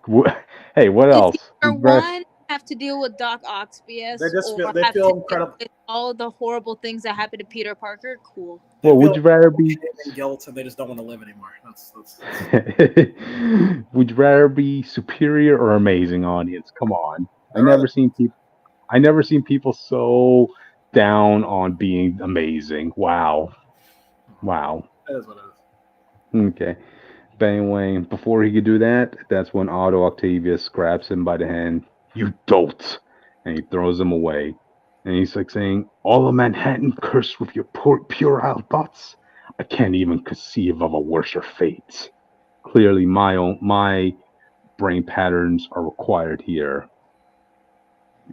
A: hey, what else?
B: Either one, have to deal with Doc Ock's BS,
C: They
B: have
C: feel
B: to
C: incredible.
B: deal with all the horrible things that happened to Peter Parker. Cool.
A: Well, would you rather be
C: and guilt, and they just don't want to live anymore? That's...
A: Would you rather be superior or amazing, audience? Come on. I never seen people so down on being amazing. Wow.
C: That is what it is.
A: Okay. But anyway, before he could do that, that's when Otto Octavius grabs him by the hand. "You dolt!" And he throws him away. And he's like saying, "All of Manhattan cursed with your puerile thoughts? I can't even conceive of a worser fate. Clearly my brain patterns are required here."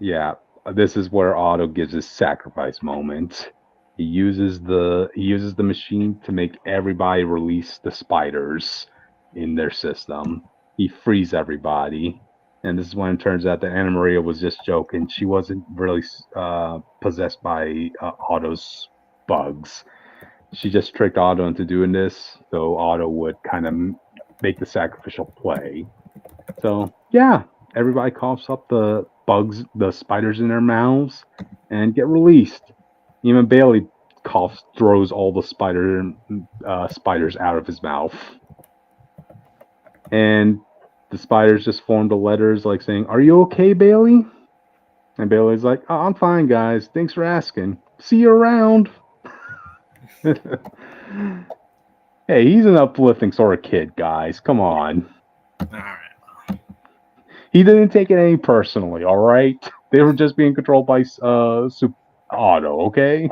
A: Yeah, this is where Otto gives his sacrifice moment. He uses the machine to make everybody release the spiders in their system. He frees everybody, and this is when it turns out that Anna Maria was just joking. She wasn't really possessed by Otto's bugs. She just tricked Otto into doing this, so Otto would kind of make the sacrificial play. So yeah, everybody coughs up the bugs, the spiders in their mouths, and get released. Even Bailey coughs, throws all the spiders out of his mouth, and the spiders just form the letters like saying, "Are you okay, Bailey?" And Bailey's like, "Oh, I'm fine, guys. Thanks for asking. See you around." Hey, he's an uplifting sort of kid, guys. Come on.
C: All right.
A: He didn't take it any personally, all right? They were just being controlled by Otto, okay?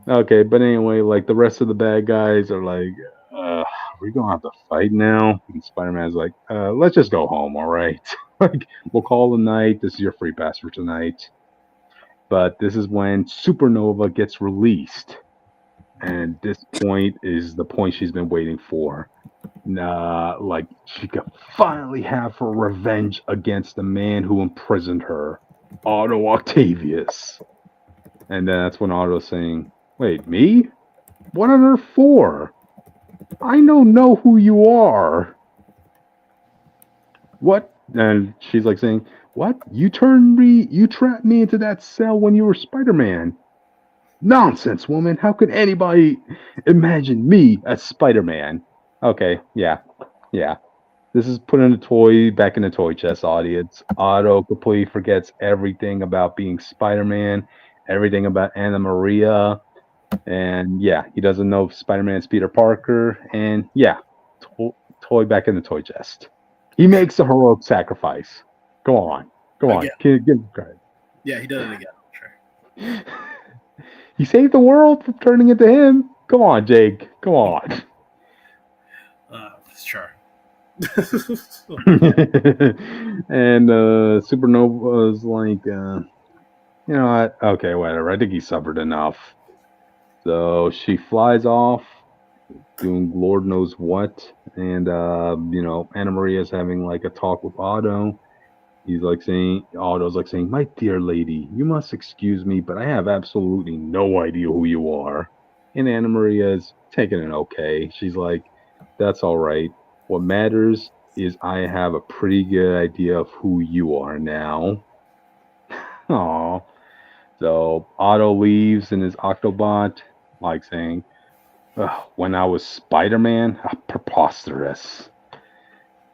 A: Okay, but anyway, like the rest of the bad guys are like, we're gonna have to fight now. And Spider-Man's like, let's just go home, all right? Like, we'll call the night. This is your free pass for tonight. But this is when Supernova gets released. And this point is the point she's been waiting for. Like she could finally have her revenge against the man who imprisoned her, Otto Octavius. And then that's when Otto's saying, "Wait, me? What on earth for? I don't know who you are." "What?" And she's like saying, "What? You trapped me into that cell when you were Spider-Man." "Nonsense, woman. How could anybody imagine me as Spider-Man?" Okay, yeah. This is putting the toy back in the toy chest, audience. Otto completely forgets everything about being Spider-Man, everything about Anna Maria, and yeah, he doesn't know if Spider-Man is Peter Parker, and yeah, toy back in the toy chest. He makes a heroic sacrifice. Go on. Give credit.
C: Yeah, he did it again. Sure.
A: He saved the world from turning into him. Come on, Jake. Come on.
C: Sure.
A: And Supernova's like, you know what? Okay, whatever. I think he suffered enough. So she flies off, doing Lord knows what. And, Anna Maria's having like a talk with Otto. Otto's like saying, "My dear lady, you must excuse me, but I have absolutely no idea who you are." And Anna Maria's taking it okay. She's like, "That's all right. What matters is I have a pretty good idea of who you are now." Aw. So Otto leaves in his Octobot, like saying, when I was Spider-Man, preposterous.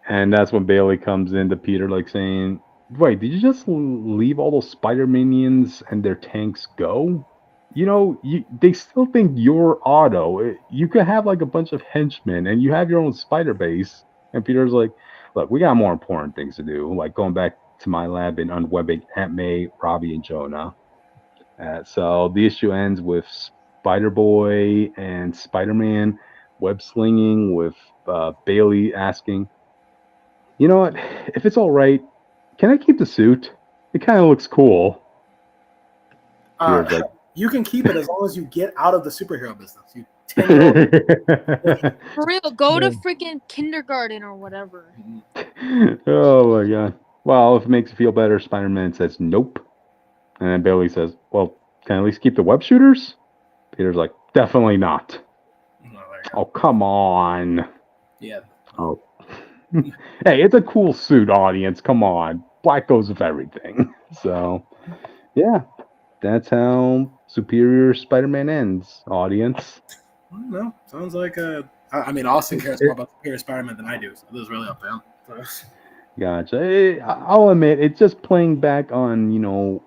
A: And that's when Bailey comes into Peter, like saying, wait, did you just leave all those Spider Minions and their tanks go? They still think you're Otto. You could have like a bunch of henchmen and you have your own spider base. And Peter's like, look, we got more important things to do, like going back to my lab and unwebbing Aunt May, Robbie, and Jonah. So the issue ends with Spider Boy and Spider Man web slinging, with Bailey asking, you know what? If it's all right, can I keep the suit? It kind of looks cool. Peter's like,
C: you can keep it as long as you get out of the superhero business. You 10-year-old.
B: For real, go to freaking kindergarten or whatever.
A: Oh my god. Well, if it makes you feel better, Spider-Man says nope. And then Bailey says, well, can I at least keep the web shooters? Peter's like, definitely not. Oh, come on.
C: Yeah.
A: Oh. Hey, it's a cool suit, audience. Come on. Black goes with everything. So, yeah. That's how Superior Spider-Man ends, audience.
C: I don't know. Sounds like I mean, Austin cares more about Superior Spider-Man than I do, so this is really up to him. So.
A: Gotcha. I'll admit, it's just playing back on,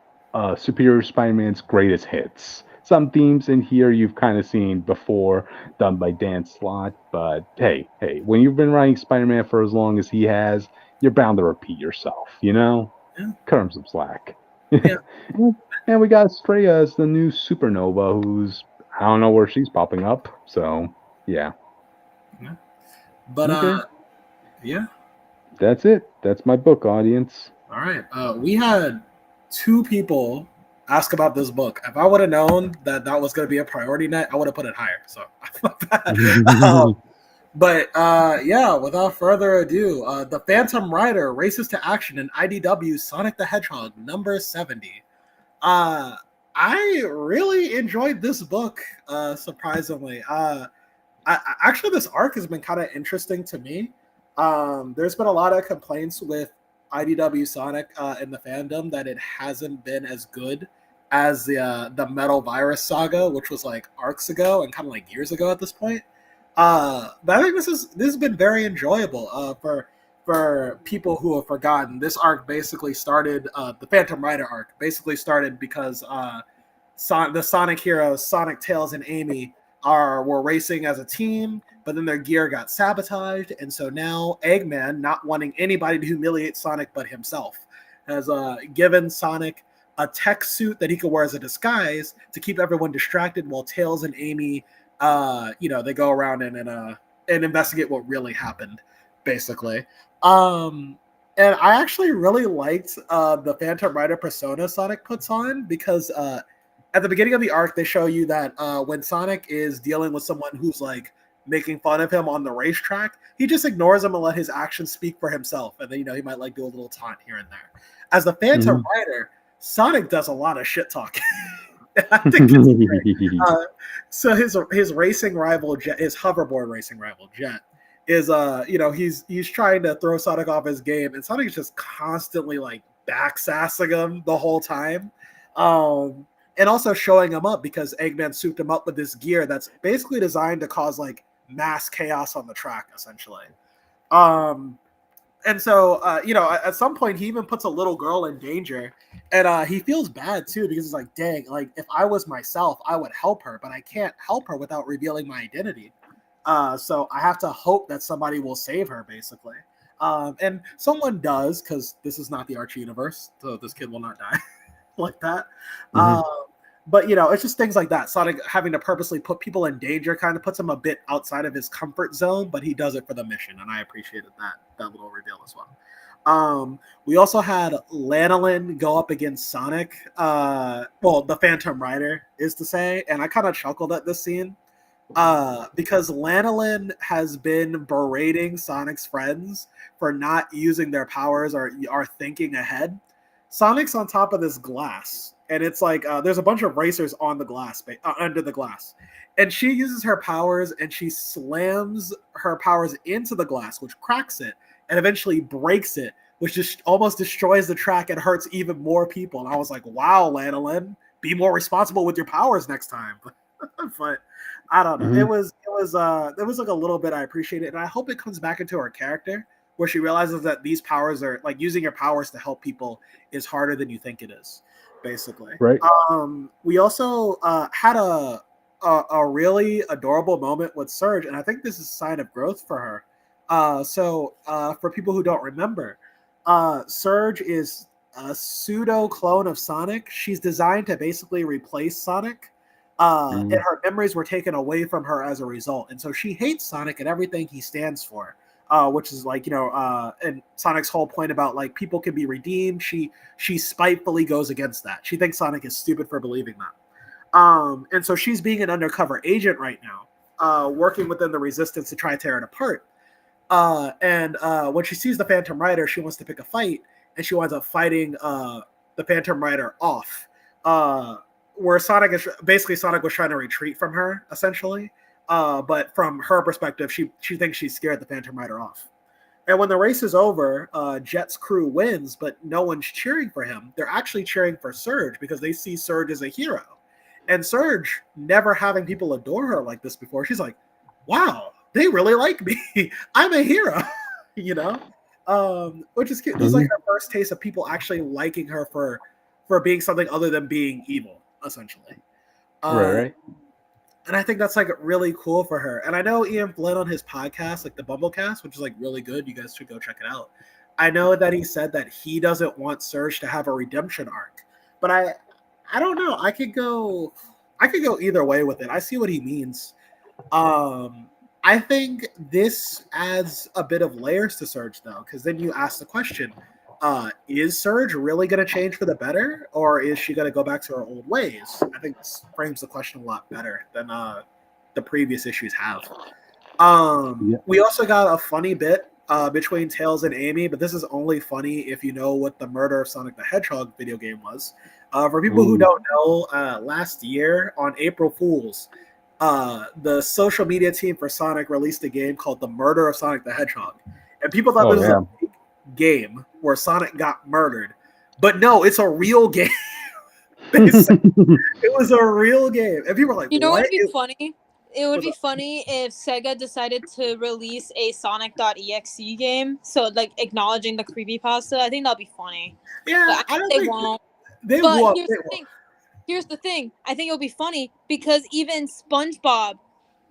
A: Superior Spider-Man's greatest hits. Some themes in here you've kind of seen before, done by Dan Slott, but hey, when you've been writing Spider-Man for as long as he has, you're bound to repeat yourself,
C: Yeah.
A: Cut him some slack.
C: Yeah.
A: And we got Estrella as the new Supernova, who's, I don't know where she's popping up, so, yeah.
C: But, okay. Yeah.
A: That's it. That's my book, audience.
C: All right. We had 2 people ask about this book. If I would have known that was going to be a priority night, I would have put it higher. So, but yeah, without further ado, The Phantom Rider races to action in IDW Sonic the Hedgehog number 70. I really enjoyed this book, surprisingly. Actually, this arc has been kind of interesting to me. There's been a lot of complaints with IDW Sonic in the fandom that it hasn't been as good as the Metal Virus saga, which was like arcs ago and kind of like years ago at this point. But I think this has been very enjoyable for people who have forgotten. This arc basically started, the Phantom Rider arc basically started because the Sonic heroes, Sonic, Tails, and Amy were racing as a team, but then their gear got sabotaged, and so now Eggman, not wanting anybody to humiliate Sonic but himself, has given Sonic a tech suit that he could wear as a disguise to keep everyone distracted while Tails and Amy, they go around and investigate what really happened, basically. And I actually really liked the Phantom Rider persona Sonic puts on, because at the beginning of the arc, they show you that when Sonic is dealing with someone who's like making fun of him on the racetrack, he just ignores him and let his actions speak for himself. And then, he might like do a little taunt here and there. As the Phantom Rider, Sonic does a lot of shit talking. I think it's great. So his racing rival, Jet, his hoverboard racing rival, Jet, is he's trying to throw Sonic off his game, and Sonic is just constantly like backsassing him the whole time. And also showing him up because Eggman souped him up with this gear that's basically designed to cause like mass chaos on the track, essentially. And so, at some point he even puts a little girl in danger, and he feels bad too, because it's like, dang, like if I was myself, I would help her, but I can't help her without revealing my identity. So I have to hope that somebody will save her, basically. And someone does, because this is not the Archie universe, so this kid will not die like that. But it's just things like that. Sonic having to purposely put people in danger kind of puts him a bit outside of his comfort zone, but he does it for the mission, and I appreciated that little reveal as well. We also had Lanolin go up against Sonic. The Phantom Rider is to say, and I kind of chuckled at this scene because Lanolin has been berating Sonic's friends for not using their powers or are thinking ahead. Sonic's on top of this glass, and it's like there's a bunch of racers on the glass, under the glass, and she uses her powers and she slams her powers into the glass, which cracks it and eventually breaks it, which just almost destroys the track and hurts even more people. And I was like, wow, Lanolin, be more responsible with your powers next time. But I don't know. It was like a little bit I appreciate it, and I hope it comes back into her character where she realizes that these powers are like using your powers to help people is harder than you think it is, basically.
A: Right.
C: We also had a really adorable moment with Surge, and I think this is a sign of growth for her. So for people who don't remember, Surge is a pseudo clone of Sonic. She's designed to basically replace Sonic. And her memories were taken away from her as a result. And so she hates Sonic and everything he stands for, which is like, and Sonic's whole point about like people can be redeemed. She spitefully goes against that. She thinks Sonic is stupid for believing that. And so she's being an undercover agent right now, working within the Resistance to try to tear it apart. And when she sees the Phantom Rider, she wants to pick a fight, and she winds up fighting the Phantom Rider off. Where Sonic was trying to retreat from her, essentially. But from her perspective, she thinks she scared the Phantom Rider off. And when the race is over, Jet's crew wins, but no one's cheering for him. They're actually cheering for Surge because they see Surge as a hero. And Surge, never having people adore her like this before, she's like, wow, they really like me. I'm a hero, which is cute. This is like her first taste of people actually liking her for being something other than being evil, essentially.
A: Right.
C: And I think that's like really cool for her. And I know Ian Flynn on his podcast, like the Bumblecast, which is like really good. You guys should go check it out. I know that he said that he doesn't want Surge to have a redemption arc, but I don't know. I could go either way with it. I see what he means. I think this adds a bit of layers to Surge though, because then you ask the question, is Surge really going to change for the better, or is she going to go back to her old ways? I think this frames the question a lot better than the previous issues have. We also got a funny bit between Tails and Amy, but this is only funny if you know what the Murder of Sonic the Hedgehog video game was. For people who don't know, last year on April Fool's, the social media team for Sonic released a game called The Murder of Sonic the Hedgehog. And people thought this was a big game where Sonic got murdered. But no, it's a real game. It was a real game. And people were like,
B: what would be funny? It would be funny if Sega decided to release a Sonic.exe game, so like acknowledging the creepypasta. I think that'd be funny.
C: Yeah,
B: I don't think they won't.
C: They
B: but
C: won't.
B: Here's the thing. I think it'll be funny because even SpongeBob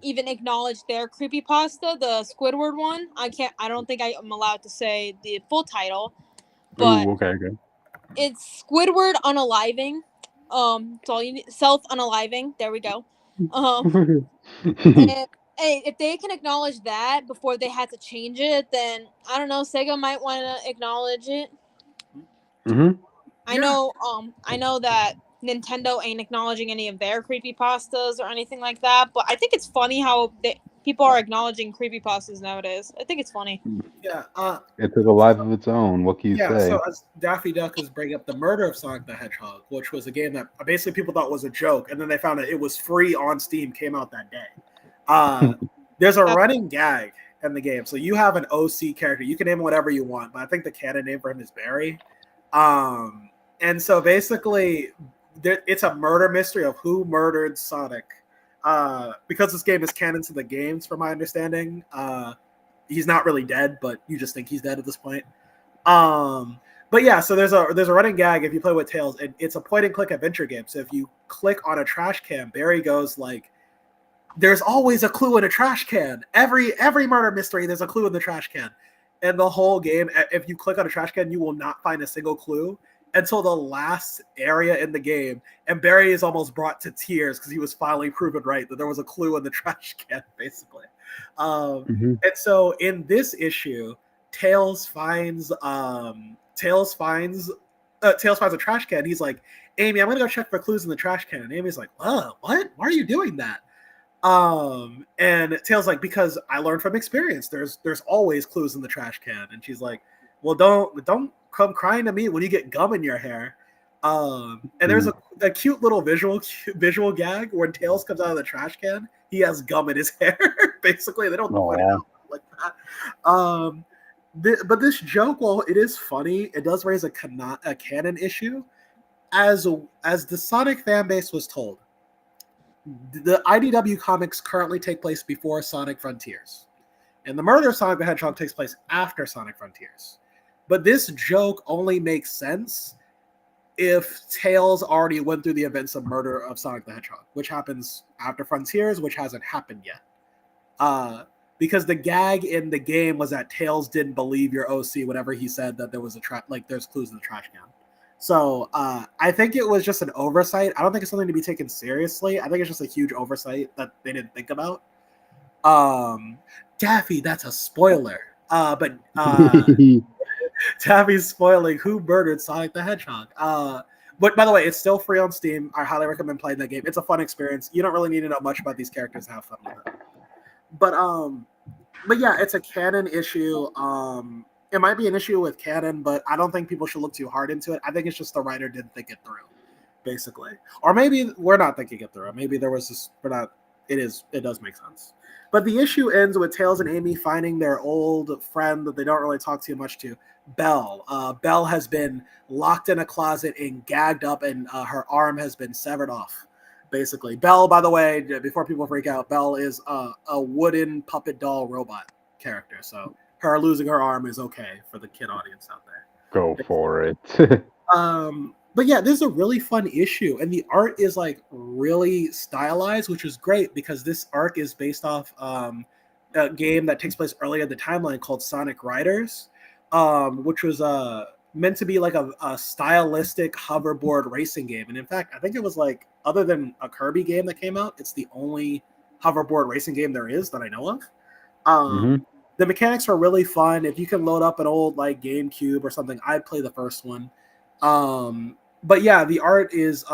B: even acknowledged their creepypasta, the Squidward one. I don't think I'm allowed to say the full title, but
A: okay.
B: It's Squidward unaliving. It's all you need. Self-unaliving. There we go. And, hey, if they can acknowledge that before they had to change it, then I don't know. Sega might want to acknowledge it. I know that Nintendo ain't acknowledging any of their creepypastas or anything like that, but I think it's funny how people are acknowledging creepypastas nowadays. I think it's funny.
C: Yeah.
A: It took a life of its own. What can you say?
C: So as Daffy Duck is bringing up the Murder of Sonic the Hedgehog, which was a game that basically people thought was a joke, and then they found out it was free on Steam, came out that day. There's a running gag in the game. So you have an OC character. You can name whatever you want, but I think the canon name for him is Barry. And so basically, it's a murder mystery of who murdered Sonic. Because this game is canon to the games, from my understanding. He's not really dead, but you just think he's dead at this point. But yeah, so there's a running gag if you play with Tails, and it's a point-and-click adventure game. So if you click on a trash can, Barry goes like, "There's always a clue in a trash can. Every murder mystery, there's a clue in the trash can." And the whole game, if you click on a trash can, you will not find a single clue until the last area in the game. And Barry is almost brought to tears because he was finally proven right that there was a clue in the trash can, basically. And so in this issue, Tails finds a trash can. He's like, "Amy, I'm gonna go check for clues in the trash can." And Amy's like, "Oh, what? Why are you doing that?" And Tails like, "Because I learned from experience. There's always clues in the trash can." And she's like, "Well, don't come crying to me when you get gum in your hair." And there's a cute little visual gag when Tails comes out of the trash can. He has gum in his hair. Basically, they don't point it out like that. But this joke, while it is funny, it does raise a canon issue. as the Sonic fan base was told, the IDW comics currently take place before Sonic Frontiers, and the murder of Sonic the Hedgehog takes place after Sonic Frontiers. But this joke only makes sense if Tails already went through the events of murder of Sonic the Hedgehog, which happens after Frontiers, which hasn't happened yet. Because the gag in the game was that Tails didn't believe your OC whenever he said that there was there's clues in the trash can. So I think it was just an oversight. I don't think it's something to be taken seriously. I think it's just a huge oversight that they didn't think about. Daffy, that's a spoiler. But Daffy's spoiling who murdered Sonic the Hedgehog. But by the way, it's still free on Steam. I highly recommend playing that game. It's a fun experience. You don't really need to know much about these characters to have fun with it. But yeah, it's a canon issue. It might be an issue with canon, but I don't think people should look too hard into it. I think it's just the writer didn't think it through, basically. Or maybe we're not thinking it through. Maybe there was this. We're not. It does make sense. But the issue ends with Tails and Amy finding their old friend that they don't really talk too much to, Belle. Belle has been locked in a closet and gagged up, and her arm has been severed off, basically. Belle, by the way, before people freak out, Belle is a wooden puppet doll robot character. So her losing her arm is okay for the kid audience out there.
A: Go for it.
C: But yeah, this is a really fun issue, and the art is like really stylized, which is great because this arc is based off a game that takes place earlier in the timeline called Sonic Riders, which was meant to be like a stylistic hoverboard racing game. And in fact, I think it was like, other than a Kirby game that came out, it's the only hoverboard racing game there is that I know of. The mechanics are really fun. If you can load up an old like GameCube or something, I'd play the first one. But yeah, the art is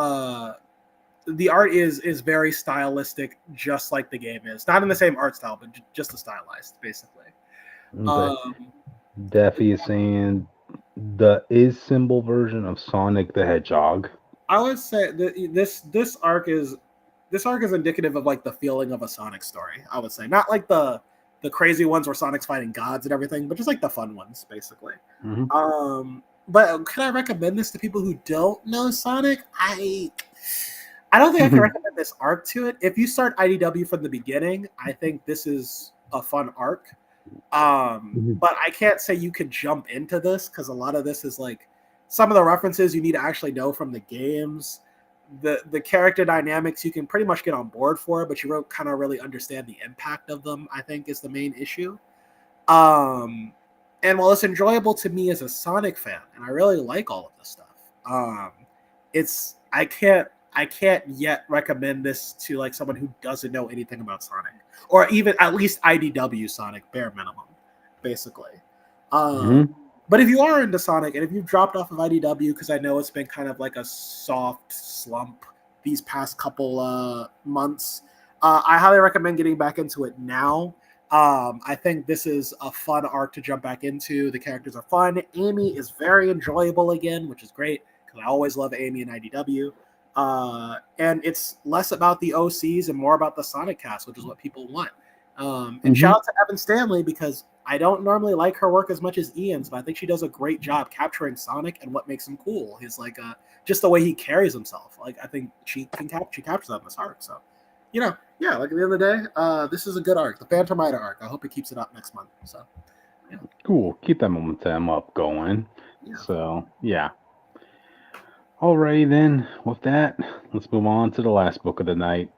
C: very stylistic, just like the game is. Not in the same art style, but just the stylized, basically.
A: Daffy is saying the is symbol version of Sonic the Hedgehog.
C: I would say this arc is indicative of like the feeling of a Sonic story. I would say not like the crazy ones where Sonic's fighting gods and everything, but just like the fun ones, basically. But can I recommend this to people who don't know Sonic? I don't think I can recommend this arc to it. If you start IDW from the beginning, I think this is a fun arc. But I can't say you could jump into this because a lot of this is like some of the references you need to actually know from the games. The character dynamics you can pretty much get on board for, but you don't kind of really understand the impact of them, I think, is the main issue. And while it's enjoyable to me as a Sonic fan, and I really like all of this stuff, I can't yet recommend this to like someone who doesn't know anything about Sonic, or even at least IDW Sonic, bare minimum, basically. But if you are into Sonic and if you've dropped off of IDW, because I know it's been kind of like a soft slump these past couple months, I highly recommend getting back into it now. I think this is a fun arc to jump back into. The characters are fun. Amy is very enjoyable again, which is great because I always love Amy in IDW. And it's less about the OCs and more about the Sonic cast, which is what people want. And shout out to Evan Stanley because I don't normally like her work as much as Ian's, but I think she does a great job capturing Sonic and what makes him cool. He's like just the way he carries himself. Like I think she captures that in this arc. So, yeah, like at the end of the day, this is a good arc. The Phantom Rider arc. I hope it keeps it up next month. So, yeah.
A: Cool. Keep that momentum up going. Yeah. So, yeah. Alrighty then. With that, let's move on to the last book of the night.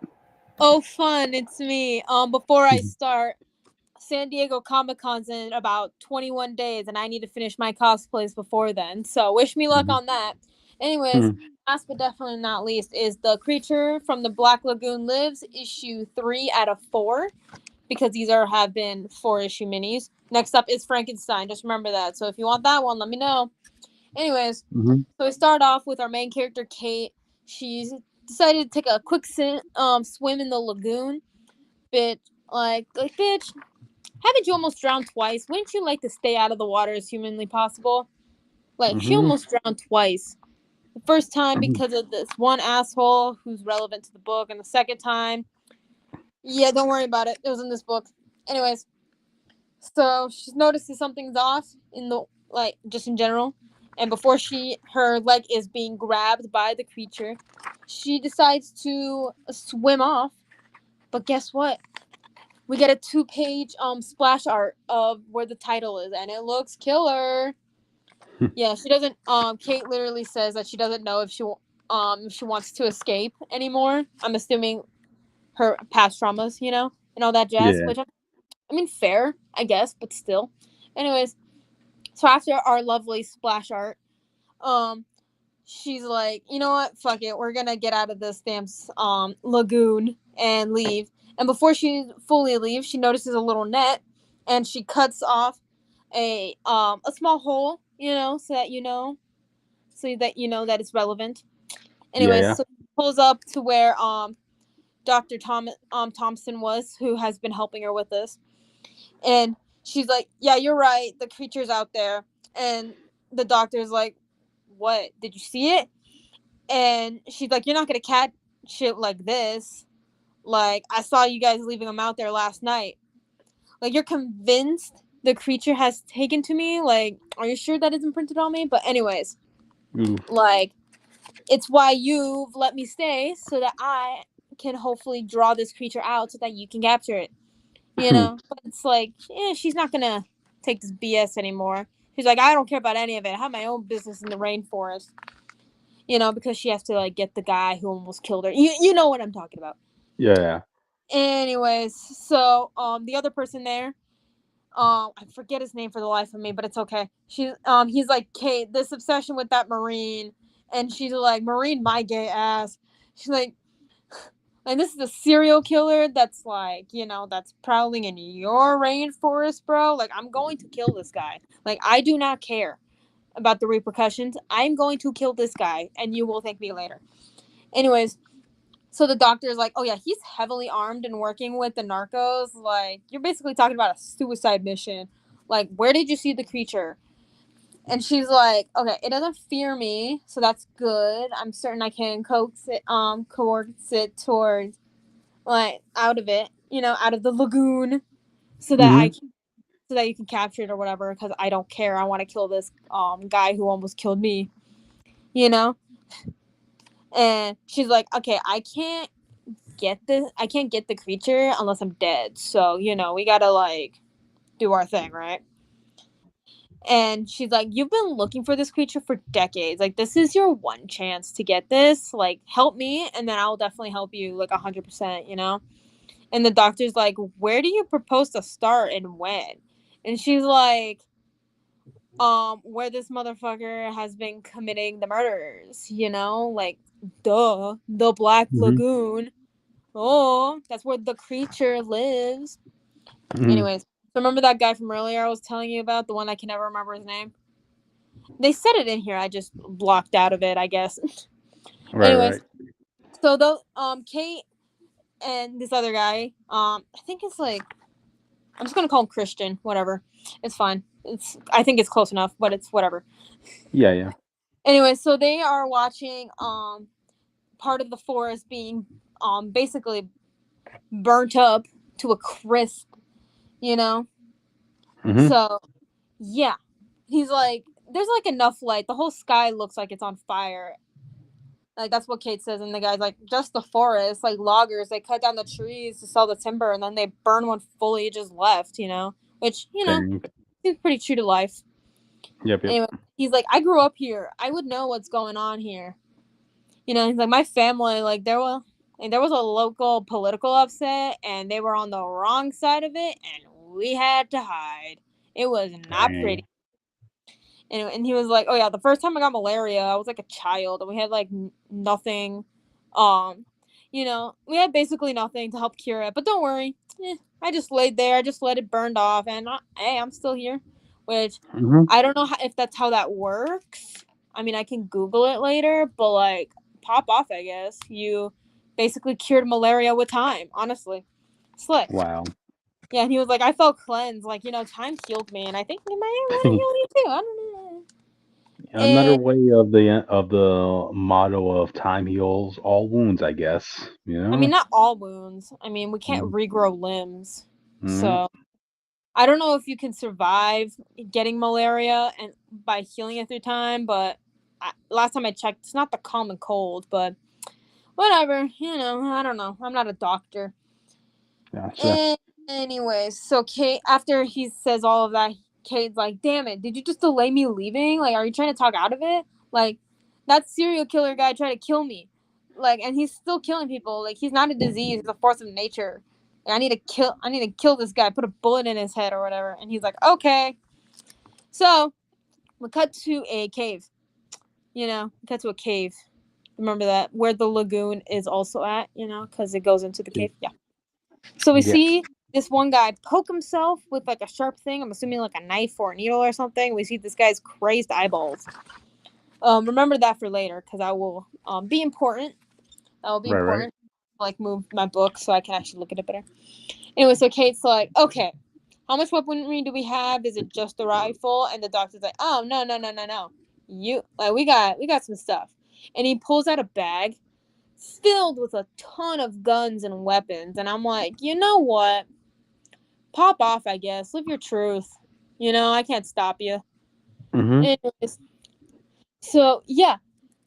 B: Oh, fun! It's me. Before I start, San Diego Comic-Con's in about 21 days, and I need to finish my cosplays before then. So, wish me luck on that. Anyways. Last but definitely not least is The Creature from the Black Lagoon Lives, issue 3 out of 4, because these have been 4-issue minis. Next up is Frankenstein. Just remember that. So if you want that one, let me know. Anyways, so we start off with our main character, Kate. She's decided to take a quick swim in the lagoon. Bitch, bitch, haven't you almost drowned twice? Wouldn't you like to stay out of the water as humanly possible? She almost drowned twice. The first time because of this one asshole who's relevant to the book, and the second time, yeah, don't worry about it. It was in this book. Anyways, so she notices something's off in the just in general, And before her leg is being grabbed by the creature, she decides to swim off. But guess what? We get a 2-page splash art of where the title is, and it looks killer. Yeah, she doesn't. Kate literally says that she doesn't know if she wants to escape anymore. I'm assuming her past traumas, and all that jazz.
A: Yeah.
B: Which I mean, fair, I guess, but still. Anyways, so after our lovely splash art, um, she's like, you know what? Fuck it. We're gonna get out of this damn lagoon and leave. And before she fully leaves, she notices a little net, and she cuts off a small hole, so that you know that it's relevant.
A: Yeah,
B: Anyways,
A: yeah.
B: so she pulls up to where Dr. Thompson was, who has been helping her with this, and she's like, "Yeah, you're right. The creature's out there." And the doctor's like, "What? Did you see it?" And she's like, "You're not gonna catch shit like this. Like, I saw you guys leaving them out there last night. Like, you're convinced the creature has taken to me? Like, are you sure that isn't printed on me?" But anyways,
A: Ooh.
B: like, it's why you've let me stay so that I can hopefully draw this creature out so that you can capture it. But it's like, she's not gonna take this BS anymore. She's like, I don't care about any of it. I have my own business in the rainforest. Because she has to like get the guy who almost killed her. You know what I'm talking about.
A: Yeah.
B: Anyways, so the other person there, I forget his name for the life of me, but it's okay. He's like, Kate, this obsession with that Marine, and she's like, Marine, my gay ass. She's like, and this is a serial killer that's like, that's prowling in your rainforest, bro. Like, I'm going to kill this guy. Like, I do not care about the repercussions. I'm going to kill this guy, and you will thank me later. Anyways, so the doctor is like, oh yeah, he's heavily armed and working with the narcos. Like, you're basically talking about a suicide mission. Like, where did you see the creature? And she's like, okay, it doesn't fear me, so that's good. I'm certain I can coax it towards, like, out of it, out of the lagoon, so that
A: Mm-hmm.
B: so that you can capture it or whatever. Because I don't care. I want to kill this guy who almost killed me, you know. And she's like, okay, I can't get the creature unless I'm dead. So, we gotta like do our thing, right? And she's like, you've been looking for this creature for decades. Like, this is your one chance to get this. Like, help me, and then I'll definitely help you, like 100%, And the doctor's like, where do you propose to start and when? And she's like, where this motherfucker has been committing the murders, like, duh, the Black
A: Mm-hmm.
B: Lagoon. Oh, that's where the creature lives.
A: Mm-hmm.
B: Anyways, so remember that guy from earlier I was telling you about, the one I can never remember his name? They said it in here, I just blocked out of it, I guess.
A: Right,
B: Anyways,
A: right.
B: so the Kate and this other guy, I think it's like, I'm just gonna call him Christian, whatever. It's fine. I think it's close enough, but it's whatever.
A: Yeah, yeah.
B: Anyway, so they are watching part of the forest being basically burnt up to a crisp, you know?
A: Mm-hmm.
B: So yeah. He's like, there's like enough light. The whole sky looks like it's on fire. Like, that's what Kate says, and the guy's like, just the forest, like loggers, they cut down the trees to sell the timber, and then they burn when foliage is left, which,
A: Dang.
B: is pretty true to life.
A: Yep, yep.
B: Anyway, he's like, I grew up here. I would know what's going on here. He's like, my family, like, there was a local political upset, and they were on the wrong side of it, and we had to hide. It was not pretty.
A: Dang.
B: And he was like, oh yeah, the first time I got malaria, I was like a child, and we had like nothing, we had basically nothing to help cure it. But don't worry, I just laid there, I just let it burned off, and hey, I'm still here. Which
A: Mm-hmm.
B: I don't know if that's how that works. I mean, I can Google it later, but like, pop off, I guess. You basically cured malaria with time, honestly. Slick.
A: Wow.
B: Yeah, and he was like, I felt cleansed. Like, time healed me, and I think it might want to heal you too. I don't know.
A: Another
B: And
A: way of the motto of time heals all wounds, I guess.
B: I mean, not all wounds. I mean, we can't
A: Mm-hmm.
B: regrow limbs.
A: Mm-hmm.
B: So, I don't know if you can survive getting malaria and by healing it through time, but last time I checked, it's not the common cold, but whatever. I don't know. I'm not a doctor.
A: Gotcha.
B: Anyways, so Kate, after he says all of that, Kate's like, damn it, did you just delay me leaving? Like, are you trying to talk out of it? Like, that serial killer guy tried to kill me. Like, and he's still killing people. Like, he's not a disease, he's a force of nature. Like, I need to kill this guy, put a bullet in his head or whatever. And he's like, okay. So, we cut to a cave. We cut to a cave. Remember that? Where the lagoon is also at, because it goes into the cave. Yeah. So we see this one guy poke himself with like a sharp thing. I'm assuming like a knife or a needle or something. We see this guy's crazed eyeballs. Remember that for later because I will be important. That will be important. Right. Like move my book so I can actually look at it better. Anyway, so Kate's like, okay, how much weaponry do we have? Is it just the rifle? And the doctor's like, oh no. We got some stuff. And he pulls out a bag filled with a ton of guns and weapons. And I'm like, you know what? Pop off, I guess. Live your truth. I can't stop you. Anyways, so, yeah.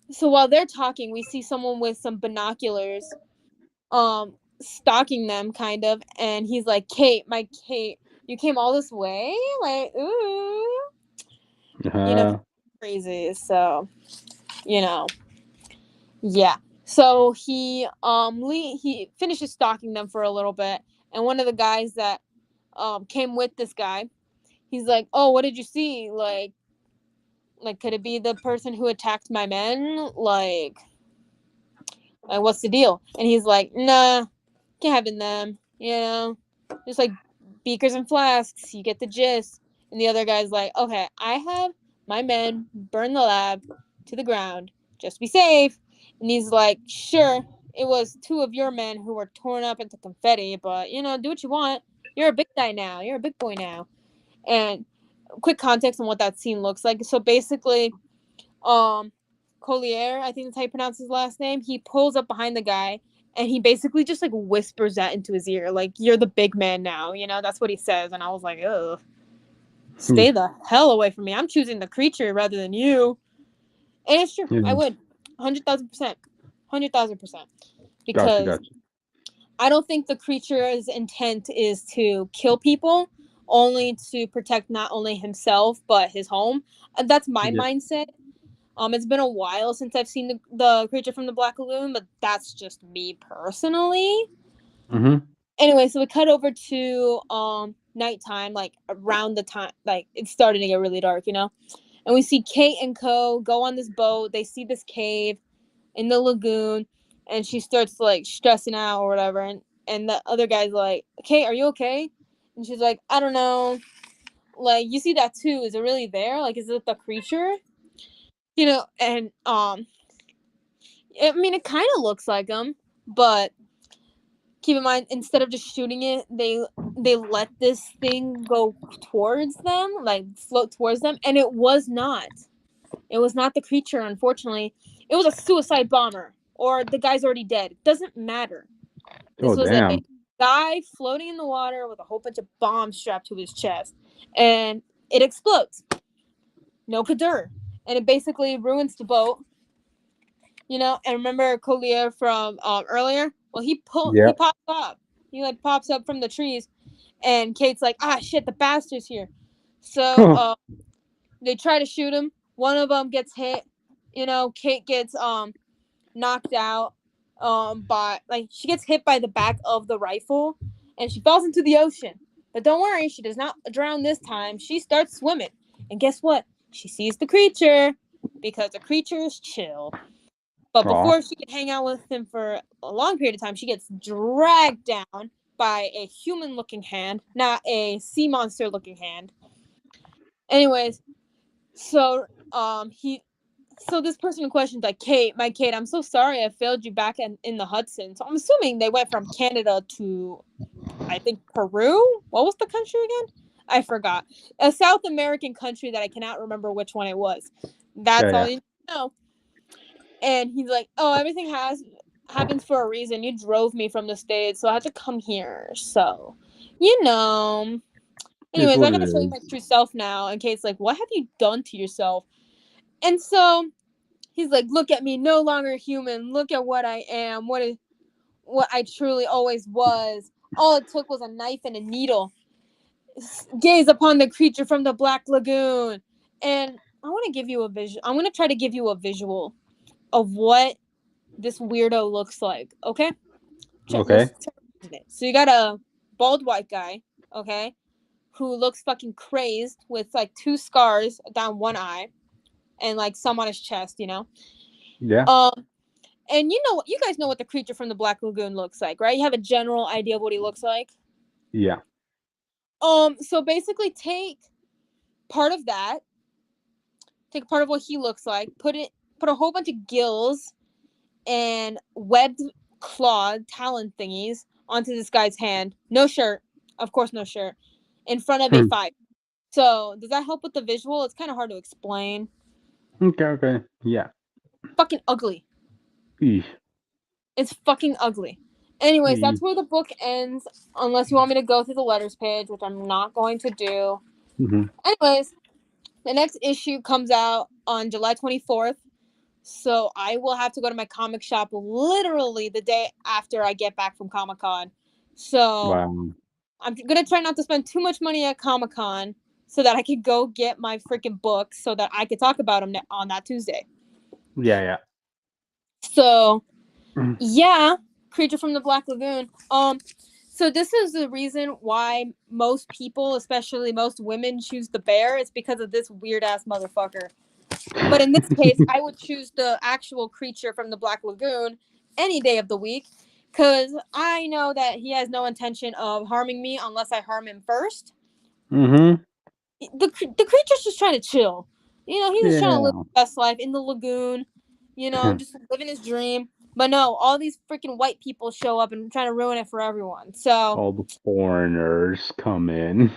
B: So while they're talking, we see someone with some binoculars stalking them, kind of. And he's like, Kate, you came all this way? Like, ooh. Crazy. So, yeah. So he finishes stalking them for a little bit, and one of the guys that came with this guy, he's like, oh, what did you see? Like could it be the person who attacked my men? Like what's the deal? And he's like, nah, can't have in them, just like beakers and flasks, you get the gist. And the other guy's like, okay, I have my men burn the lab to the ground just to be safe. And he's like, sure, it was 2 of your men who were torn up into confetti, but do what you want. You're a big guy now. You're a big boy now. And quick context on what that scene looks like. So basically, Collier, I think that's how you pronounce his last name, he pulls up behind the guy and he basically just like whispers that into his ear, like, you're the big man now, that's what he says. And I was like, ugh, stay the hell away from me. I'm choosing the creature rather than you. And it's true. I would 100,000%. 100,000%. Because
A: gotcha.
B: I don't think the creature's intent is to kill people, only to protect not only himself but his home. That's my mindset. It's been a while since I've seen the creature from the Black Lagoon, but that's just me personally. Anyway, so we cut over to nighttime, like around the time, like it's starting to get really dark, and we see Kate and Co go on this boat. They see this cave in the lagoon, and she starts like stressing out or whatever, and the other guy's like, Kate, are you okay? And she's like, I don't know, like, you see that too, is it really there? Like, is it the creature? And I mean, it kind of looks like them, but keep in mind, instead of just shooting it, they let this thing go towards them, like float towards them, and it was not the creature, unfortunately. It was a suicide bomber, or the guy's already dead. It doesn't matter. This was a guy floating in the water with a whole bunch of bombs strapped to his chest, and it explodes. No Kadur. And it basically ruins the boat. And remember Collier from earlier? Well, he pops up. He like pops up from the trees, and Kate's like, ah, shit, the bastard's here. So they try to shoot him. One of them gets hit. Kate gets knocked out by, like, she gets hit by the back of the rifle, and she falls into the ocean. But don't worry, she does not drown this time. She starts swimming, and guess what? She sees the creature, because the creature is chill. But before she can hang out with him for a long period of time, she gets dragged down by a human-looking hand, not a sea monster-looking hand. Anyways, so this person in question is like, Kate, I'm so sorry I failed you back in the Hudson. So I'm assuming they went from Canada to, I think, Peru? What was the country again? I forgot. A South American country that I cannot remember which one it was. That's all you need to know. And he's like, oh, everything happens for a reason. You drove me from the States, so I had to come here. So, Anyways,
A: what
B: I
A: it
B: gotta show you my
A: is.
B: true self now in case, like, what have you done to yourself? And so he's like, look at me, no longer human. Look at what I am. What I truly always was. All it took was a knife and a needle. Gaze upon the creature from the Black Lagoon. And I want to give you a visual. I'm going to try to give you a visual of what this weirdo looks like. Okay?
A: Okay.
B: So you got a bald white guy, okay, who looks fucking crazed with like 2 scars down one eye and like some on his chest, you know?
A: Yeah.
B: And you guys know what the creature from the Black Lagoon looks like, right? You have a general idea of what he looks like.
A: Yeah.
B: So basically take part of that, take part of what he looks like, put a whole bunch of gills and webbed clawed talon thingies onto this guy's hand. No shirt, of course, no shirt, in front of a fire. So does that help with the visual? It's kind of hard to explain.
A: Okay. Yeah.
B: Fucking ugly.
A: Eesh.
B: It's fucking ugly. Anyways,
A: Eesh.
B: that's where the book ends, unless you want me to go through the letters page, which I'm not going to do.
A: Mm-hmm.
B: Anyways, the next issue comes out on July 24th. So I will have to go to my comic shop literally the day after I get back from Comic-Con. So
A: Wow.
B: I'm going to try not to spend too much money at Comic-Con so that I could go get my freaking books so that I could talk about them on that Tuesday.
A: Yeah.
B: So, yeah, Creature from the Black Lagoon. So this is the reason why most people, especially most women, choose the bear. It's because of this weird ass motherfucker. But in this case, I would choose the actual creature from the Black Lagoon any day of the week because I know that he has no intention of harming me unless I harm him first.
A: Mm-hmm.
B: The creature's just trying to chill. You know, he's just trying to live
A: Yeah.
B: his best life in the lagoon, you know, just living his dream. But no, all these freaking white people show up and trying to ruin it for everyone. So
A: All the foreigners come in.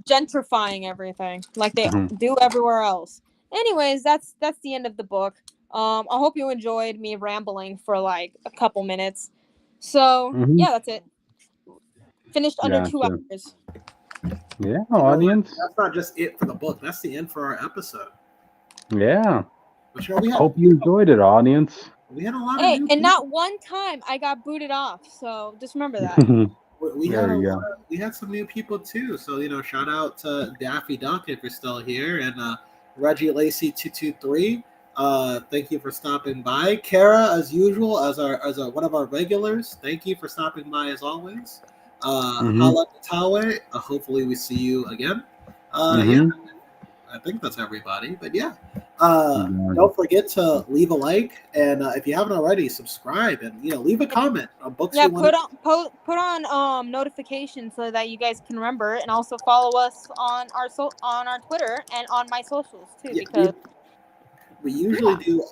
B: gentrifying everything like they do everywhere else. Anyways, that's the end of the book. I hope you enjoyed me rambling for like a couple minutes. So yeah, that's it. Finished under 2
A: Gotcha.
B: hours.
A: Yeah, audience.
C: That's not just it for the book. That's the end for our episode.
A: Yeah.
C: But, you know,
A: Hope you enjoyed it, audience.
C: We had a lot of
B: Hey,
C: new
B: and
C: people.
B: not one time I got booted off. So just remember that.
C: We had some new people too. So, you know, shout out to Daffy Duck if you're still here, and Reggie Lacey 223. Thank you for stopping by. Kara, as usual, as one of our regulars. Thank you for stopping by as always. Hala Tawe. Hopefully we see you again. Yeah, I think that's everybody. But yeah, don't forget to leave a like, and if you haven't already, subscribe, and leave a comment on books.
B: Yeah, put on notifications so that you guys can remember, and also follow us on our Twitter and on my socials too.
C: Yeah,
B: because
C: we usually do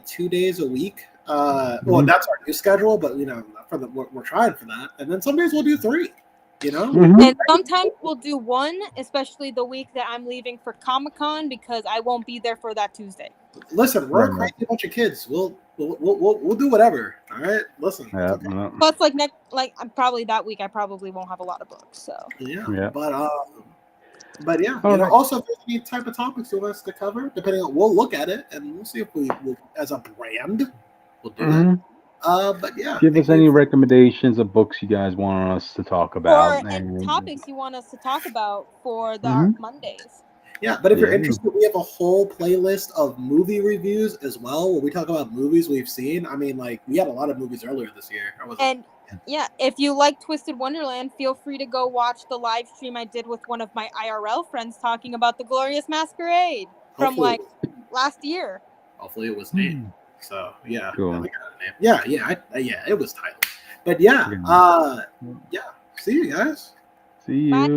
C: 2 days a week. Well, that's our new schedule, but we're trying for that, and then some days we'll do 3.
B: And sometimes we'll do 1, especially the week that I'm leaving for Comic-Con because I won't be there for that Tuesday.
C: Listen, we're a crazy bunch of kids. We'll do whatever. All right, listen.
A: Yeah.
B: Plus, probably that week I probably won't have a lot of books. So
C: yeah. But yeah,
A: right.
C: Also if there's any type of topics you want us to cover, depending on, we'll look at it and we'll see if we as a brand, we'll do it. But yeah,
A: give us any recommendations of books you guys want us to talk about,
B: and topics you want us to talk about for the Mondays.
C: Yeah, but if you're interested, we have a whole playlist of movie reviews as well, where we talk about movies we've seen. I mean, like, we had a lot of movies earlier this year.
B: Yeah, if you like Twisted Wonderland, feel free to go watch the live stream I did with one of my IRL friends talking about the Glorious Masquerade from last year.
C: Hopefully it was named. So yeah,
A: cool.
C: Yeah, it was titled. But yeah, see you guys.
A: See you. Bye.